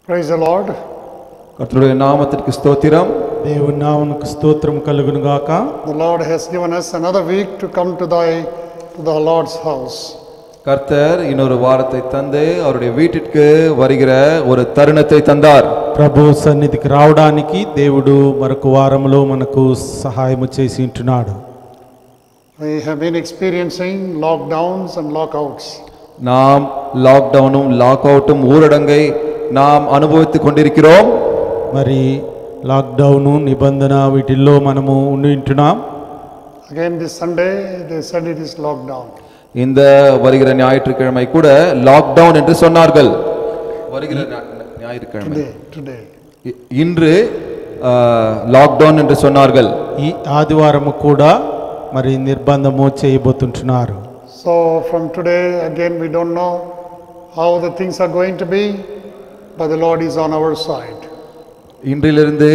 Praise the Lord. கர்த்தருடைய நாமத்திற்கு ஸ்தோத்திரம். దేవుని నామమునకు స్తోత్రం కలుగును గాక. The Lord has given us another week to come to the Lord's house. கர்த்தர் இன்னொரு வாரத்தை தந்து அவருடைய வீட்டிற்கு வருகிற ஒரு தருணத்தை தந்தார். ప్రభు సన్నిధికి రావడానికి దేవుడు మరొక వారములో మనకు సహాయము చేసి ఉంటున్నాడు. We have been experiencing lockdowns and lockouts. நாம் லாக்டவுனும் லாக்அவுட்டும் ஊரடங்கை நாம் அனுபவித்துக் கொண்டிருக்கிறோம். మరి లాక్డౌన్ నిబంధన వీటిల్లో మనము ఉంటున్నాం. Again this Sunday they said it is lockdown. இந்த வருகிற ஞாயிற்றுக்கிழமை கூட லாக்டவுன் என்று சொன்னார்கள். வருகிற ஞாயிற்றுக்கிழமை Today. இன்று லாக்டவுன் என்று சொன்னார்கள். ఈ ఆదివారము కూడా మరి నిర్బంధము చేయబోతుంటున్నారు. So from today again we don't know how the things are going to be, but the Lord is on our side. இன்றிலிருந்து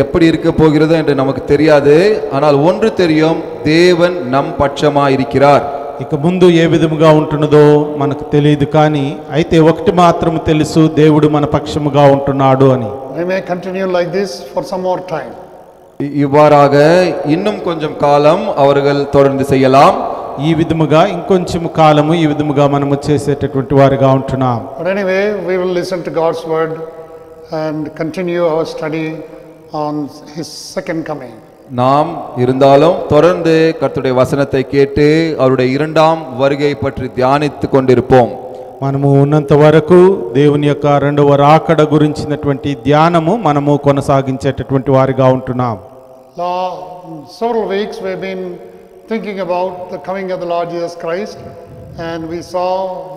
எப்படி இருக்க போகிறது என்று நமக்கு தெரியாது. ஆனால் ஒன்று தெரியும், தேவன் நம் பட்சமாய் இருக்கிறார். ఇక ముందు ఏ విధముగా ఉంటున్నదో మనకు తెలియదు, కానీ అయితే ఒకటి మాత్రం తెలుసు, దేవుడు మన పక్షముగా ఉంటున్నాడు అని. We may continue like this for some more time. இவ்வாறாக இன்னும் கொஞ்சம் காலம் அவர்கள் தொடர்ந்து செய்யலாம். ఈ విధముగా ఇంకొంచెం కాలము ఈ విధముగా మనము చేసేటటువంటి వారిగా ఉంటున్నాం. But anyway, we will listen to God's word and continue our study on his second coming. நாம் இருந்தாலும் தொடர்ந்து கர்த்தருடைய வசனத்தை கேட்டு அவருடைய இரண்டாம் வருகை பற்றி தியானித்து கொண்டிருப்போம். మనము ఉన్నంత వరకు దేవుని యొక్క రెండవ రాకడ గురించినటువంటి ధ్యానము మనము కొనసాగించేటటువంటి వారిగా ఉంటున్నాం. Several weeks we have been thinking about the coming of the Lord Jesus Christ, and we saw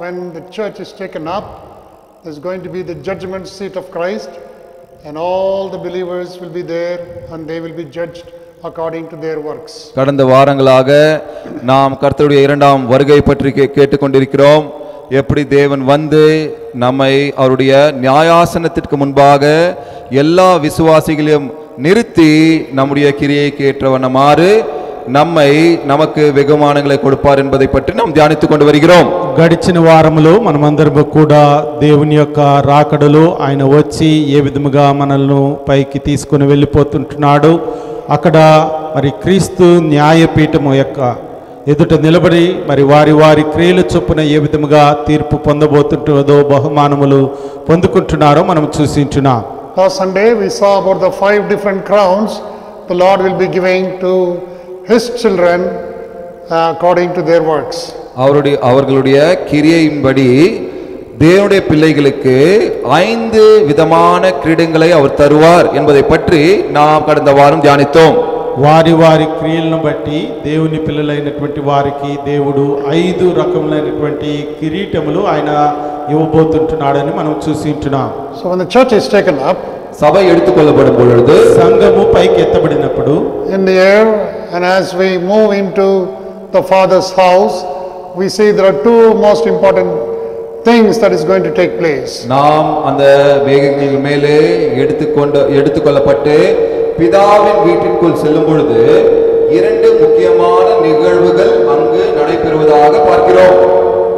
when the church is taken up, there's going to be the judgment seat of Christ, and all the believers will be there and they will be judged according to their works. கடந்த வாரங்களாக நாம் கர்த்தருடைய இரண்டாம் வருகை பற்றி கேட்டுக்கொண்டிருக்கிறோம். எப்படி தேவன் வந்து நம்மை அவருடைய நியாயாசனத்திற்கு முன்பாக எல்லா விசுவாசிகளையும் நிறுத்தி நம்முடைய கிரியைக்கு ஏற்றவனமாறு நமக்கு வெகுமானங்களை கொடுப்பார் என்பதை பற்றி நாம் தியானித்துக் கொண்டு வருகிறோம். గడిచిన వారములో మనమందరము కూడా దేవుని యొక్క రాకడలో ఆయన వచ్చి ఏ విధముగా మనల్ని పైకి తీసుకుని వెళ్ళిపోతుంటున్నాడు. అక్కడ మరి క్రీస్తు న్యాయపీఠము యొక్క ఎదుట నిలబడి మరి వారి వారి క్రియల చొప్పున ఏ విధముగా తీర్పు పొందబోతుంటుందో బహుమానములు పొందుకుంటున్నారో మనం చూసించున్నాం. Last Sunday we saw about the 5 different crowns the Lord will be giving to his children according to their works. அவர்களுடைய கிரியையின்படி தேவனுடைய பிள்ளைகளுக்கு 5 விதமான கிரீடங்களை அவர் தருவார் என்பதை பற்றி நாம் கடந்த வாரம் தியானித்தோம். వారి వారి క్రియలను బట్టి దేవుని పిల్లలైనటువంటి వారికి దేవుడు 5 రకములైనటువంటి కిరీటములు ఆయన ఇవ్వబోతుంటున్నాడని మనం చూసింటున్నాం. So when the church is taken up, சபை எடுத்துக்கொள்ளப்படும் பொழுது, సంఘము పైకి ఎత్తబడినప్పుడు, in the air, and as we move into the Father's house, we see there are 2 most important things that is going to take place. நாம் அந்த மேகங்கள் மேலே எடுத்துக்கொள்ளப்பட்டு பிதாவின் வீட்டிற்குள் செல்லும் பொழுது 2 முக்கியமான நிகழ்வுகள் அங்கு நடைபெறுவதாக பார்க்கிறோம்.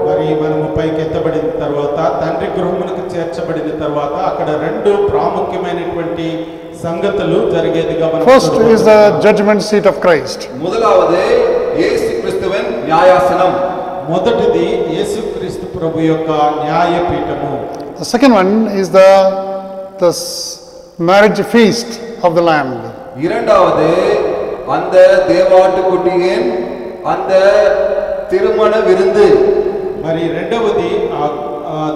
మరి మనము పైకి ఎత్తబడిన తర్వాత తండ్రి గృహమునకు చేర్చబడిన తర్వాత అక్కడ 2 ప్రాముఖ్యమైనటువంటి సంగతులు జరిగేదిగా మనం First is the judgment seat of Christ. முதலாவது இயேசு கிறிஸ்துவின் நியாயாசனம். మొదటిది యేసుక్రీస్తు ప్రభు యొక్క న్యాయపీఠము. The second one is the marriage feast of the Lamb. இரண்டாவது அந்த தேவாட்டுக்குட்டியின் அந்த திருமண விருந்து. మరి రెండవది ఆ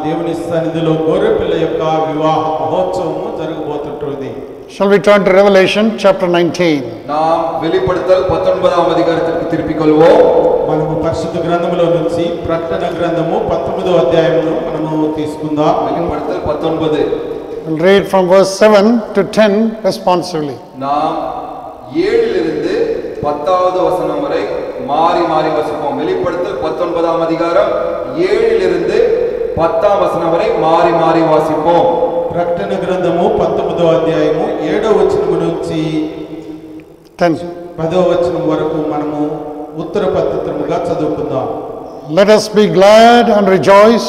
దేవుని సన్నిధిలో గొర్రెపిల్ల యొక్క వివాహ మహోత్సవము జరగబోతుంటుంది. Shall we turn to Revelation chapter 19? நாம் வெளிப்படுத்தல் 19ஆம் அதிகாரத்திற்கு திருப்பிக் கொள்வோம். మనము పరిశుద్ధ గ్రంథములో నుంచి ప్రకటన గ్రంథము 19వ అధ్యాయమును మనము తీసుకుందాం. வெளிப்படுத்தல் 19. We'll read from verse 7 to 10 responsively. நாம் 7 இலிருந்து 10வது வசனம் வரை மாறி மாறி வாசிப்போம். வெளிப்படுத்தல் 19ஆம் அதிகாரம் 7 இலிருந்து 10ஆம் வசனம் வரை மாறி மாறி வாசிப்போம். ప్రకటన గ్రంథము 19వ అధ్యాయము 7వ వచనం నుంచి 10వ వచనం వరకు మనము ఉత్తర పద్ధతిగా చదువుకుందాం. Let us be glad and rejoice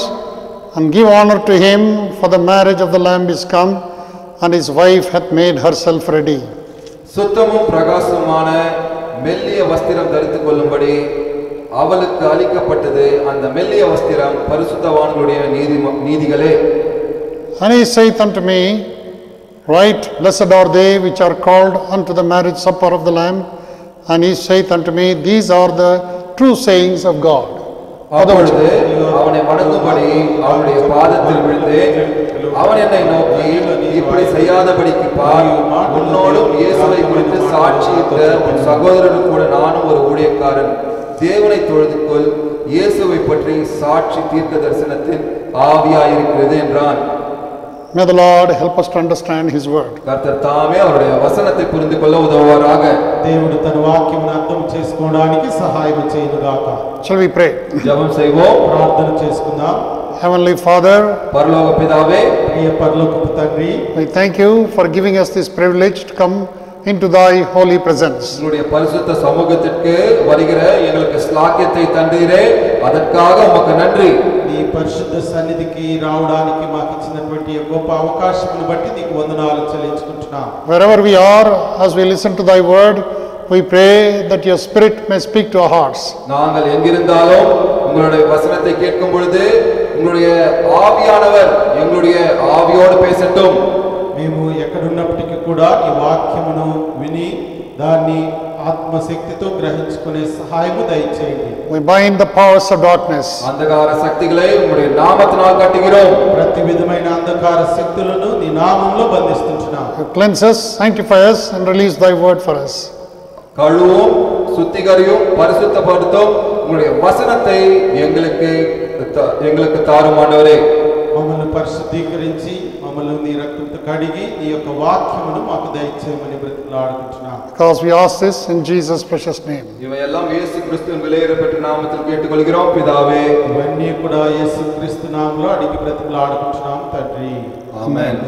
and give honor to him, for the marriage of the Lamb is come, and his wife hath made herself ready. சுத்தமும் பிரகாசமான மெல்லிய வஸ்திரம் தரித்துக் கொள்ளும்படி அவளுக்கு அளிக்கப்பட்டது. அந்த மெல்லிய வஸ்திரம் பரிசுத்தவான்களுடைய நீதிகளே. And he saith unto me, Right, blessed are they which are called unto the marriage supper of the Lamb. And he saith unto me, These are the true sayings of God. அப்பொழுது அவனை வணங்கும்படி அவனுடைய பாதத்தில் விழுந்தேன். அவன் என்னை நோக்கி, இப்படி செய்யாதபடிக்கு பார், உன்னோடும் இயேசுவை குறித்து சாட்சியிட்ட உன் சகோதரனுக்கு கூட நானும் ஒரு ஊழியக்காரன். தேவனை தொழுது கொள், இயேசுவை பற்றி சாட்சி தீர்க்க தரிசனத்தின் ஆவியாயிருக்கிறது என்றான். May the Lord help us to understand his word. கர்த்தர் தாமே அவருடைய வசனத்தை புரிந்து கொள்ள உதவுவாராக. దేవుడు తన వాక్యమును అర్థం చేసుకోవడానికి సహాయం చేయునుగాక. Shall we pray? ஜெபம் செய்வோம். ప్రార్థన చేసుకుందాం. Heavenly Father, பரலோக பிதாவே, ప్రియ పరలోకపు తండ్రి, we thank you for giving us this privilege to come into thy holy presence. உங்களுடைய பரிசுத்த சமூகத்திற்கு வருகிற எங்களுக்கு ஸ்லாக்கியத்தை தந்தீரே, அதற்காக உமக்கு நன்றி. నీ పరిశుద్ధ సన్నిధికి రావడానికి మాకు ఇచ్చినటువంటి గొప్ప అవకాశమును బట్టి నీకు వందనాలు చెల్లించుకుంటున్నాం. Wherever we are, as we listen to thy word, we pray that your spirit may speak to our hearts. நாங்கள் எங்கிருந்தாலும் உங்களுடைய வசனத்தை கேட்கும் பொழுது உங்களுடைய ஆவியானவர் எங்களுடைய ஆவியோடு பேசட்டும். మేము ఎక్కడున్నప్పటికీ కూడా ఈ వాక్యమును విని దాన్ని ఆత్మశక్తితో గ్రహించుకునే సహాయము దయచేయండి. We bind the powers of darkness. అంధకార శక్తిகளை உம்முடைய நாமத்தினால் கட்டுகிறோம். ప్రతి విధమైన అంధకార శక్తులను నీ నామములో బంధిస్తున్నాం. Cleanse us, sanctify us, and release thy word for us. கழுவும் சுத்திகரியும் பரிசுத்தப்படுத்தும் உங்களுடைய வசனத்தை எங்களுக்கு தாரும் ஆண்டவரே. మమ్మల్ని పరిశుద్ధీకరించి మమ్మల్ని నీ రక్తంతో కడిగి నీ యొక్క వాక్యమును మాకు దయచేయమని బ్రతిమలాడుకుంటున్నాం. Because we ask this in Jesus' precious name. இவையெல்லாம் இயேசு கிறிஸ்துவின் விலையேறப்பெற்ற நாமத்தில் கேட்டுக்கொள்கிறோம் பிதாவே. ఇవన్నీ కూడా యేసుక్రీస్తు నామములో అడిగి బ్రతిమలాడుకుంటున్నాం తండ్రి. ఆమేన్.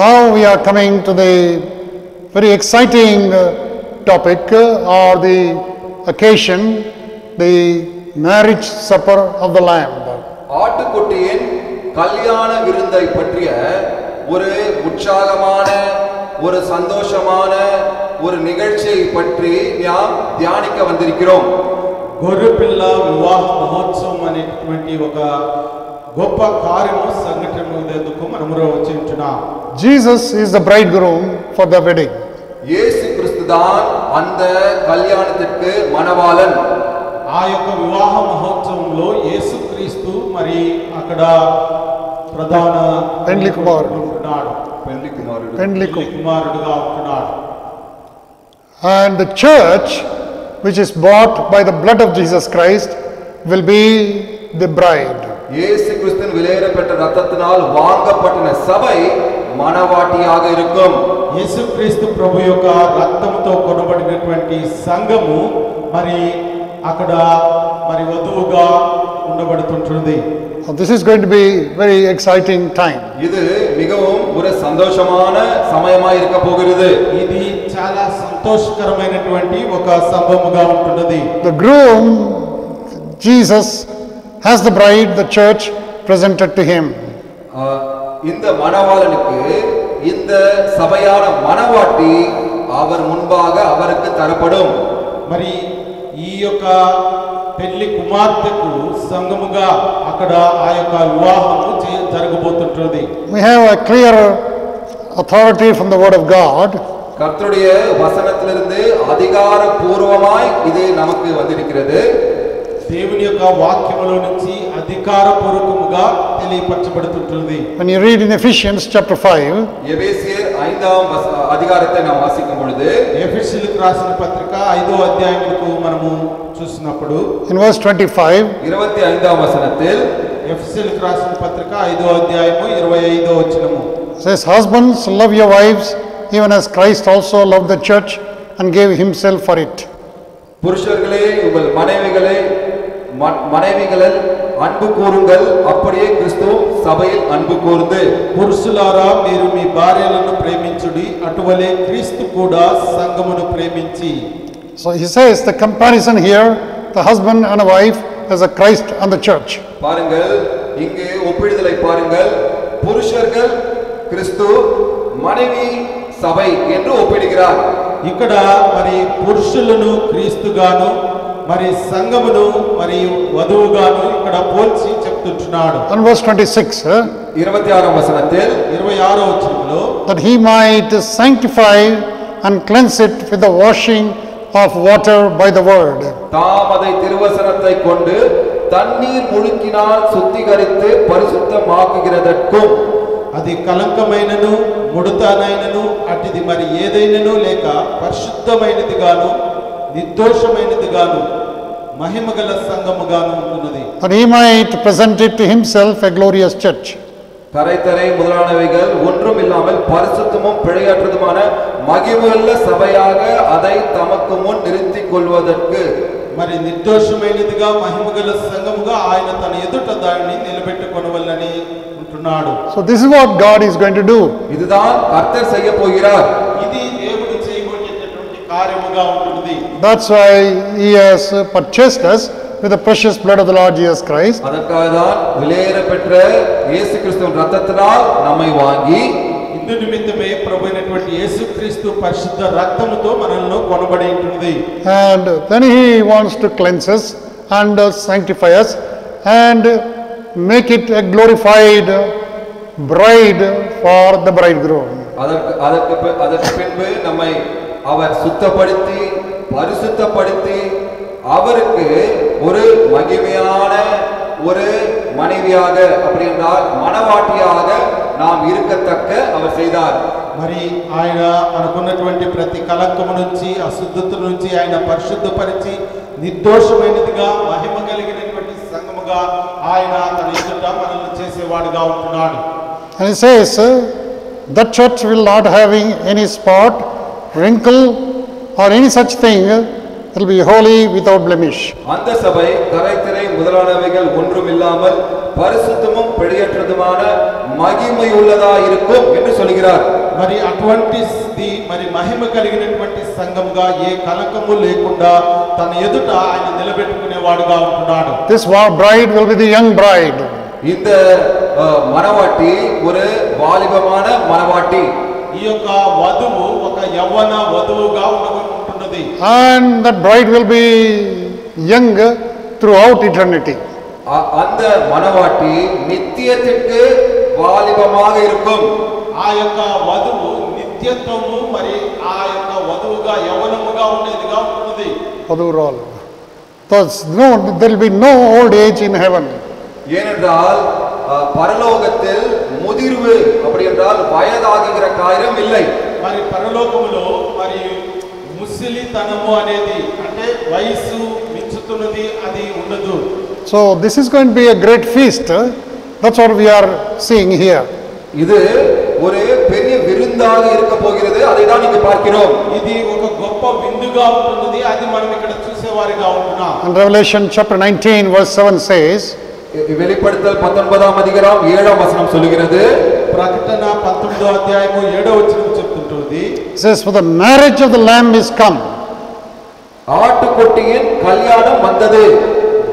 Now we are coming to the very exciting topic or the occasion, the marriage supper of the Lamb. ஆட்டுக்குட்டியின் கல்யாண விருந்தை பற்றிய ஒரு உற்சாகமான ஒரு சந்தோஷமான ஒரு நிகழ்ச்சியை பற்றி நாம் தியானிக்க வந்திருக்கிறோம். గొర్రెపిల్ల వివాహ మహోత్సవం అనేటువంటి ఒక గొప్ప కార్యము సంఘటనకు మనము వచ్చి ఉంటున్నాం. Jesus is the bridegroom for the wedding. இயேசு கிறிஸ்துதான் அந்த கல்யாணத்திற்கு மணவாளன். ఆ యొక్క వివాహ మహోత్సవంలో యేసుక్రీస్తు మరి అక్కడ ప్రధాన పెండ్లి కుమారుడు ఉంటున్నాడు. పెండ్లి కుమారుడుగా ఉంటున్నాడు. And the church, which is bought by the blood of Jesus Christ, will be the bride. இயேசு கிறிஸ்துவின் விலையேறப்பெற்ற இரத்தத்தினால் வாங்கப்பட்ட சபை மணவாட்டியாக இருக்கும். యేసుక్రీస్తు ప్రభు యొక్క రక్తంతో కొనబడినటువంటి సంఘము మరి అక్కడ మరి వధువుగా ఉండబడుతుంటుంది. This is going to be very exciting time. இது மிகவும் ஒரு சந்தோஷமான சமயமாய் இருக்க போகிறது. ఇది చాలా సంతోషకరమైనటువంటి ఒక సంభవముగా ఉంటున్నది. The groom, Jesus, has the bride, the church, presented to him. இந்த மணவாளனுக்கு இந்த சபையான மணவாட்டி அவர் முன்பாக அவருக்கு தரப்படும். మరి ఈ యొక్క పెళ్లి కుమార్తెకు సంఘముగా అక్కడ ఆ యొక్క వివాహము జరగబోతుంటుంది. We have a clear authority from the word of God. கர்த்தருடைய வசனத்திலிருந்து அதிகாரபூர்வமாய் இது நமக்கு வந்திருக்கிறது. దేవుని యొక్క వాక్యములో నుంచి అధికారపూర్వకముగా తెలియపరచబడుతుంటుంది. When you read in Ephesians chapter 5, எபேசியர் 5ஆம் அதிகாரத்தை நாம் வாசிக்கும் பொழுது ఎఫెసీయులకు రాసిన పత్రిక 5వ అధ్యాయముకు మనము చూసినప్పుడు in verse 25, 25ஆம் వచనத்தில் ఎఫెసీయులకు రాసిన పత్రిక 5వ అధ్యాయము 25వ వచనము says, Husbands, love your wives, even as Christ also loved the church and gave himself for it. புருஷர்களே உங்கள் மனைவிகளில் அன்பு கூறுங்கள், அப்படியே கிறிஸ்து சபையில் அன்பு கூர்ந்து. పురుషులారా మీరు మీ భార్యలను ప్రేమించుడి, అటువలే క్రీస్తు కూడా సంఘమును ప్రేమించి. So he says the comparison here, the husband and a wife as a Christ and the church. பாருங்கள், இங்கே ஒப்பிடுதலை பாருங்கள். புருஷர்கள் கிறிஸ்து, மனைவி సభై என்று ఒప్పిడిகிறார். ఇక్కడ మరి పురుషులను క్రీస్తుగాను మరి సంఘమును మరియు వధువుగాను ఇక్కడ పోల్చి చెప్తున్నాడు. And verse 26 26వ వచనத்தில் 26వ వచనంలో that he might sanctify and cleanse it with the washing of water by the word. தாம் அதை திருவசனத்தை கொண்டு தண்ணீர் முழுக்கினால் சுத்திகரித்து பரிசுத்தமாக்குகிறதற்கும் అది కలంకమైనను ముడతనైనను అటిది మరి ఏదైనను లేక పరిశుద్ధమైనదిగాను నిర్దోషమైనదిగాను మహిమగల సంఘముగాను ఉంటున్నది. That he might present it to himself a glorious church. கரைத்தரை முதலானவைகள் ஒன்றும் இல்லாமல் பரிசுத்தமும் பிழையற்றதுமான மகிமையுள்ள சபையாக அதை தமக்கு முன் நிறுத்திக் கொள்வதற்கு మరి నిర్దోషమైనదిగా మహిమగల సంఘముగా ఆయన తన ఎదుట దానిని నిలబెట్టుకొనవలెనని ఉంటున్నాడు. So this is what God is going to do. இதுதான் கர்த்தர் செய்ய போகிறார். ఇది దేవుడు చేయబోయేటటువంటి కార్యముగా ఉంటుంది. That's why he has purchased us with the precious blood of the Lord Jesus Christ. அதற்காக தான் விலையேற பெற்ற இயேசு கிறிஸ்துவின் இரத்தத்தினால் நம்மை வாங்கி ఇందు నిమిత్తమే ప్రభువైనటువంటి యేసుక్రీస్తు పరిశుద్ధ రక్తముతో మనల్ని కొనబడి ఉంటుంది. And then he wants to cleanse us and sanctify us and make it a glorified bride for the bridegroom. அதற்கு பின்பு நம்மை அவர் சுத்தப்படுத்தி பரிசுத்தப்படுத்தி அவருக்கு ஒரு மகிமையான ஒரு மனைவியாக அப்படி என்றால் மணவாட்டியாக நாம் இருக்கத்தக்க அவர் செய்தார். మరి ఆయన అనుకున్నటువంటి ప్రతి కలంకము నుంచి అశుద్ధత నుంచి ఆయన పరిశుద్ధపరిచి నిర్దోషమైనదిగా మహిమ కలిగినటువంటి సంఘముగా ఆయన తన ఎదుట మనల్ని చేసేవాడుగా ఉంటున్నాడు. And he says that church will not having any spot, wrinkle or any such thing. It will be holy without blemish. அந்த சபை கரைத்திரை முதலானவைகள் ஒன்றும் இல்லாமல் பரிசுத்தமும் பிழையற்றதுமான மகிமை உள்ளதா இருக்கும் என்று சொல்கிறார். మరి అటువంటిది మరి మహిమ కలిగినటువంటి సంఘముగా ఏ కలంకము లేకుండా తన ఎదుట ఆయన నిలబెట్టుకునేవాడుగా ఉంటున్నాడు. This bride will be the young bride. இந்த மணவாட்டி ஒரு வாலிபமான மணவாட்டி. ఈ యొక్క వధువు ఒక యవ్వన వధువుగా ఉంటున్నది. And that bride will be young throughout eternity. அந்த மணவாட்டி நித்தியத்திற்கு வாலிபமாக இருக்கும். ఆ యొక్క వధువు నిత్యత్వము మరి ఆ యొక్క వధువుగా యవ్వనముగా ఉండేదిగా ఉంటుంది. Vadhural. Thus there will be no old age in heaven. ஏனென்றால் பரலோகத்தில் முதிர்வு அப்படி என்றால் வயதாகுகிற காரியம் இல்லை. మరి పరలోకములో మరి ముసలితనము అనేది అంటే వయసు మించుతున్నది అది ఉండదు. So this is going to be a great feast. That's what we are seeing here. இது ஒரு பெரிய விருந்தாக இருக்க போகிறது. அதை தான் இங்க பார்க்கிறோம். ఇది ఒక గొప్ప విందుగా ఉంటుంది. అది మనం ఇక్కడ చూసేవారిగా ఉంటున్నాం. And Revelation chapter 19 verse 7 says, வெளிப்படுத்தல் 19ஆம் அதிகாரம் 7ஆம் வசனம் சொல்கிறது. ప్రకటన 19వ అధ్యాయము 7వ వచనం చెప్తుంటుంది. It says, for the marriage of the lamb is come. ఆటుకొట్టిயின் కళ్యాణం வந்தது.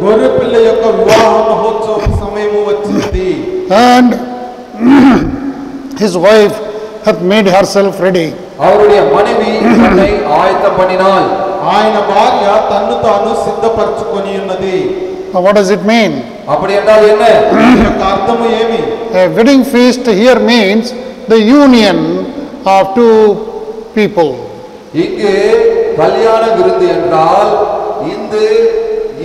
గొర్రె పిల్ల యొక్క వివాహ మహోత్సవ సమయము వచ్చింది. And his wife hath made herself ready. அவருடைய மனைவி தன்னை ஆயத்தம் பண்ணினாள். ఆయన భార్య తన్ను తాను సిద్ధపరచుకొని ఉన్నది. Now what does it mean? அப்படி என்றால் என்ன? అర్థము ఏమి? A wedding feast here means the union of two people. இங்கு கல்யாண விருந்து என்றால் இந்த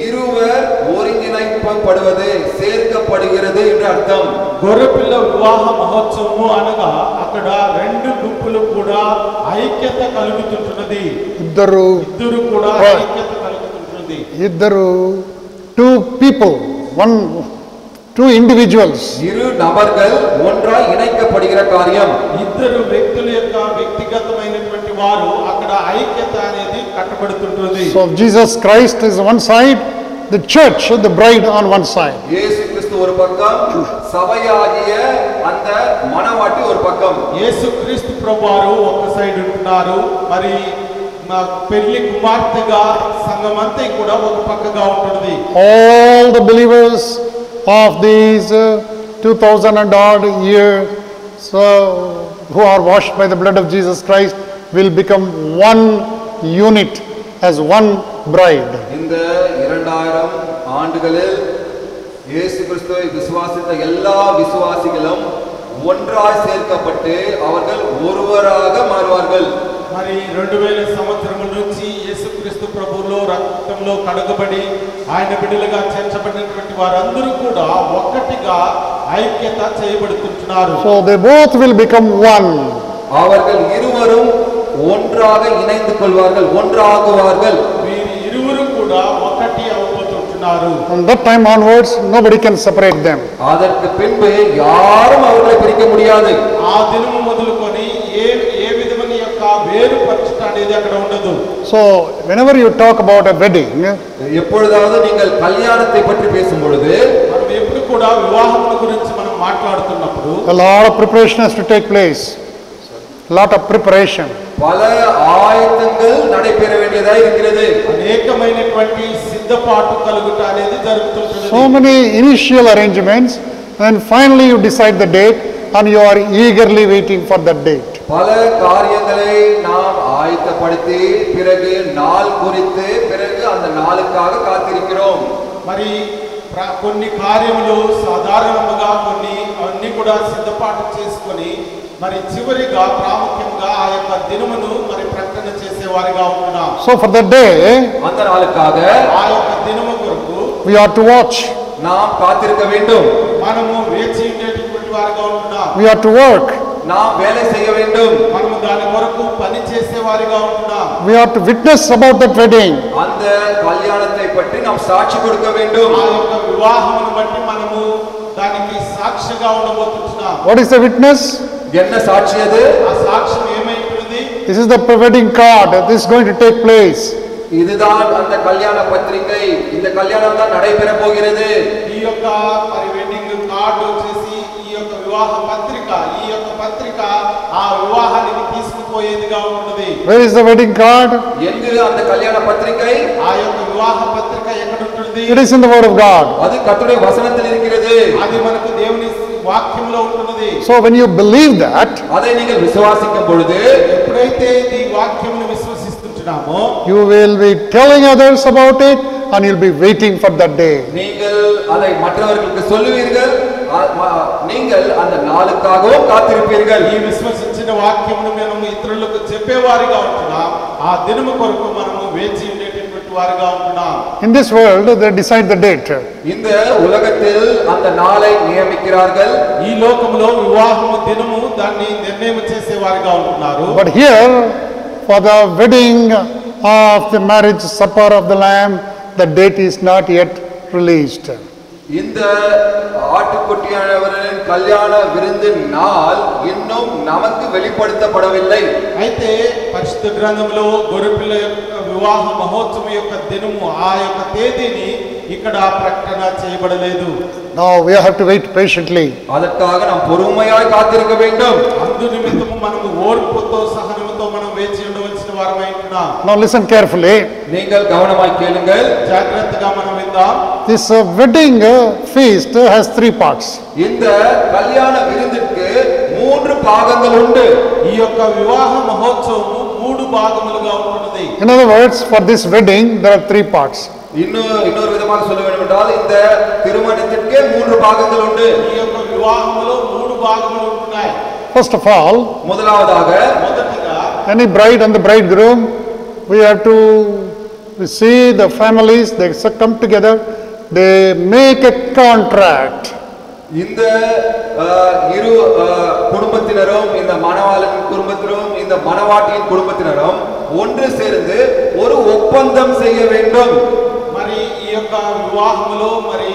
இருவர் ஒருங்கிணைக்கப்படுவது சேர்க்கப்படுகிறது என்று అర్థం. గొర్రెపిల్ల వివాహ మహోత్సవము అనగా అక్కడ రెండు గుంపులు కూడా ఐక్యత కలుగుతుంటున్నది. ఇద్దరు కూడా ఐక్యత కలుగుతుంటుంది. ఇద్దరు two people, two individuals. ఇరు నబర్గల్ ఒంట్రాయ్ ఇணைக்கப்படுகிற காரியம். ఇద్దరు వ్యక్తుల యొక్క వ్యక్తిగతమైనటువంటి వారు అక్కడ ఐక్యత అనేది కట్టబడుతుంటుంది. So Jesus Christ is one side, the church, the bride on one side. இயேசு கிறிஸ்து ஒரு பக்கம், சபையாகிய அந்த மணவாட்டி ஒரு பக்கம். యేసు క్రీస్తు ప్రభువారు ఒక సైడ్ ఉంటున్నారు, మరి పెళ్లి కుమార్తెగా సంఘమంతా కూడా ఒక పక్కగా ఉంటుంది. All the believers of these 2000 and odd years who are washed by the blood of Jesus Christ will become one unit as one bride. இந்த 2000 ஆண்டுகளில் இயேசு கிறிஸ்துவை விசுவாசித்த எல்லா விசுவாசிகளும் ஒன்றாய் சேர்க்கப்பட்டு அவர்கள் ஒருவராக மாறுவார்கள். మరి 2000 సంవత్సరముల నుంచి యేసుక్రీస్తు ప్రభువులో రక్తంలో కడగబడి ఆయన బిడ్డలుగా చేర్చబడినటువంటి వారందరూ కూడా ఒక్కటిగా ఐక్యత చేయబడుతున్నారు. So they both will become one. அவர்கள் இருவரும் ஒன்றாக இணைந்து கொள்வார்கள், ஒன்றாகுவார்கள். వీరు ఇరువురు కూడా ఒకటి అవబోతున్నారు. From that time onwards nobody can separate them. அதற்கு பின்பு யாரும் அவர்களை பிரிக்க முடியாது. ఆ దినము మొదలుకొని ఏ విధమైన యొక్క వేరుపరచుట అనేది అక్కడ ఉండదు. So whenever you talk about a wedding, எப்பொழுதாவது நீங்கள் கல்யாணத்தை பற்றி பேசும் பொழுது మనం ఎప్పుడు కూడా వివాహం గురించి మనం మాట్లాడుతున్నప్పుడు a lot of preparation has to take place. Lot of preparation. பல ஆயத்தங்கள் நடைபெற வேண்டியதா இருக்கிறது. అనేకమైనటువంటి సిద్ధపాటు కలుగుట అనేది జరుగుతుంది. So many initial arrangements, and finally you decide the date and you are eagerly waiting for that date. பல காரியங்களை நாம் ஆயத்தப்படுத்தி பிறகு நாள் குறித்து பிறகு அந்த நாளுக்காக காத்திருக்கிறோம். మరి కొన్ని కార్యములు సాధారణంగా కొన్ని అన్ని కూడా సిద్ధపాటు చేసుకొని మరి చివరిగా ప్రాముఖ్యంగా ఆ యొక్క దినమును మరి ప్రకటన చేసేవారిగా ఉంటున్నాం. So for that day, அந்த நாளுக்காக ఆ యొక్క దినము కొరకు we are to watch. நாம் காத்திருக்க வேண்டும். మనము వేచి ఉండేటటువంటి వారిగా ఉంటున్నాం. We are to work. நாம் வேலை செய்ய வேண்டும். మనము దాని కొరకు పని చేసేవారిగా ఉంటున్నాం. We are to witness about that wedding. அந்த கல்யாணத்தை பற்றி நாம் சாட்சி கொடுக்க வேண்டும். ఆ యొక్క వివాహమును బట్టి మనము దానికి సాక్షిగా ఉండబోతున్నాం. What is the witness? என்ன சாட்சி அது? ఆ సాక్ష్యం ఏమైతుంది? This is the wedding card. This is going to take place. இதுதான் அந்த கல்யாண பத்திரிகை. இந்த கல்யாணம் தான் நடைபெற போகிறது. ఈ యొక్క మరి వెడ్డింగ్ కార్డు వచ్చేసి ఈ యొక్క వివాహ పత్రిక, ఈ యొక్క పత్రిక ఆ వివాహానికి తీసుకుపోయేదిగా ఉంటుంది. Where is the wedding card? எங்கு அந்த கல்யாண பத்திரிகை? ఆ యొక్క వివాహ పత్రిక ఎక్కడ ఉంటుంది? It is in the word of God. அது கர்த்தருடைய வசனத்தில் இருக்கிறது. అది మనకు దేవుని వాక్యంలో ఉంటున్నది. So when you believe that, அதை நீங்கள் விசுவாசிக்கும் பொழுது ఎప్పుడైతే ఈ వాక్యమును విశ్వసిస్తున్నామో you will be telling others about it and you'll be waiting for that day. நீங்கள் அதை மற்றவர்களுக்கு சொல்லுவீர்கள். நீங்கள் அந்த நாளுக்காகவும் காத்திருப்பீர்கள். ఈ విశ్వసించిన వాక్యమును మనము ఇతరులకు చెప్పేవారిగా ఉంటున్నాం. ఆ దినము కొరకు మనము వేచి ఉండేటటువంటి వారిగా ఉంటున్నాం. In this world they decide the date. இந்த உலகத்தில் அந்த நாளை நியமிக்கிறார்கள். ఈ లోకములో వివాహము దినము దాన్ని నిర్ణయం చేసేవారిగా ఉంటున్నారు. But here for the wedding of the marriage supper of the Lamb, the date is not yet released. இந்த ஆட்டுக்குட்டியானவரின் கல்யாண விருந்தின் நாள் இன்னும் நமக்கு வெளிப்படுத்தப்படவில்லை. అయితే పరిశుద్ధ గ్రంథంలో గొర్రెపిల్ల యొక్క వివాహ మహోత్సవం యొక్క దినము ఆ యొక్క తేదీని ఇక్కడ ప్రకటన చేయబడలేదు. Now we have to wait patiently. அதற்காக நாம் பொறுமையாய் காத்திருக்க வேண்டும். అందు నిమిత్తము మనము ఓర్పుతో సహనముతో మనం వేచి ఉండవలసిన వారమై ఉంటున్నాం. Now listen carefully. நீங்கள் கவனமாய் கேளுங்கள். జాగ్రత్తగా మనం విందాం. This wedding feast has 3 parts. இந்த கல்யாణ விருந்திற்கு 3 பாகங்கள் உண்டு. ఈ యొక్క వివాహ మహోత్సవము 3 భాగములుగా ఉంటున్నది. In other words, for this wedding there are 3 parts. இன்னொரு விதமாக சொல்ல வேண்டும் என்றால் இந்த திருமணத்திற்கு 3 பாகங்கள் உண்டு. ఈ యొక్క వివాహములో 3 భాగములు ఉంటున్నాయి. First of all, முதலாவதாக మొదటిగా any bride and the bridegroom, we have to see the families, they come together, they make a contract. இந்த இரு குடும்பத்தினரும், இந்த மணவாளன் குடும்பத்தினரும் இந்த மணவாட்டியின் குடும்பத்தினரும் ஒன்று சேர்ந்து ஒரு ஒப்பந்தம் செய்ய வேண்டும். మరి ఈ యొక్క వివాహములో మరి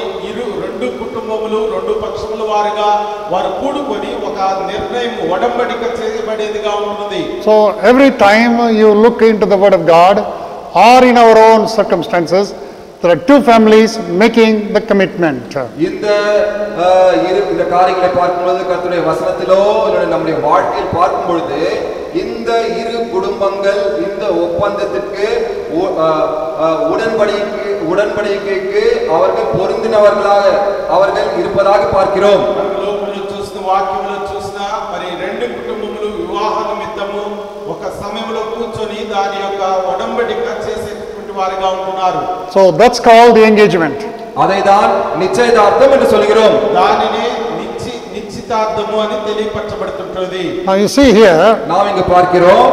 రెండు కుటుంబములు రెండు పక్షముల వారిగా వారు కూడుకొని ఒక నిర్ణయం ఒడంబడిక చేయబడేదిగా ఉంటుంది. So every time you look into the word of God or in our own circumstances, there are two families making the commitment. இந்த காரியங்களை பார்க்கும்போது கர்த்தருடைய வசனத்திலோ இல்ல நம்முடைய வாழ்க்கையில் பார்க்கும் பொழுது இந்த இரு குடும்பங்கள் இந்த ஒப்பந்தத்திற்கு உடன்படிக்கைக்கு அவர்கள் பொருந்தினவர்களாக அவர்கள் இருப்பதாக பார்க்கிறோம். వాక్యంలో చూసినా మరి రెండు కుటుంబములు వివాహ నిమిత్తము ఒక సమయంలో కూర్చొని దాని యొక్క ఒడంబడిక చేసేటువంటి వారిగా ఉంటున్నారు. So that's called the engagement. అదేதான் నిశ్చయదార్థం என்று சொல்கிறோம். దానిని నిశ్చితార్థము అని తెలియపరచబడుతుంటుంది. Now you see here, நாம் இங்க பார்க்கிறோம்,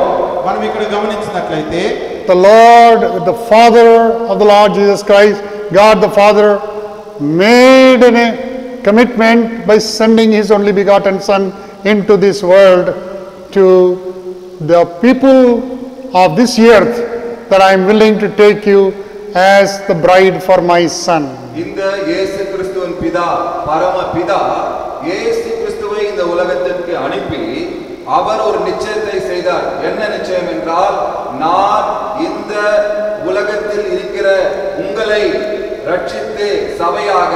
మనం ఇక్కడ గమనించినట్లయితే the Lord, the Father of the Lord Jesus Christ, God the Father made a commitment by sending his only begotten Son into this world to the people of this earth, that I am willing to take you as the bride for my son. இந்த இயேசு கிறிஸ்துவின் பிதா, பரம பிதா இயேசு கிறிஸ்துவை இந்த உலகத்திற்கு அனுப்பி அவர் ஒரு நிச்சயத்தை செய்தார். என்ன நிச்சயம் என்றால், நான் இந்த உலகத்தில் இருக்கிற உங்களை ரட்சித்து சபையாக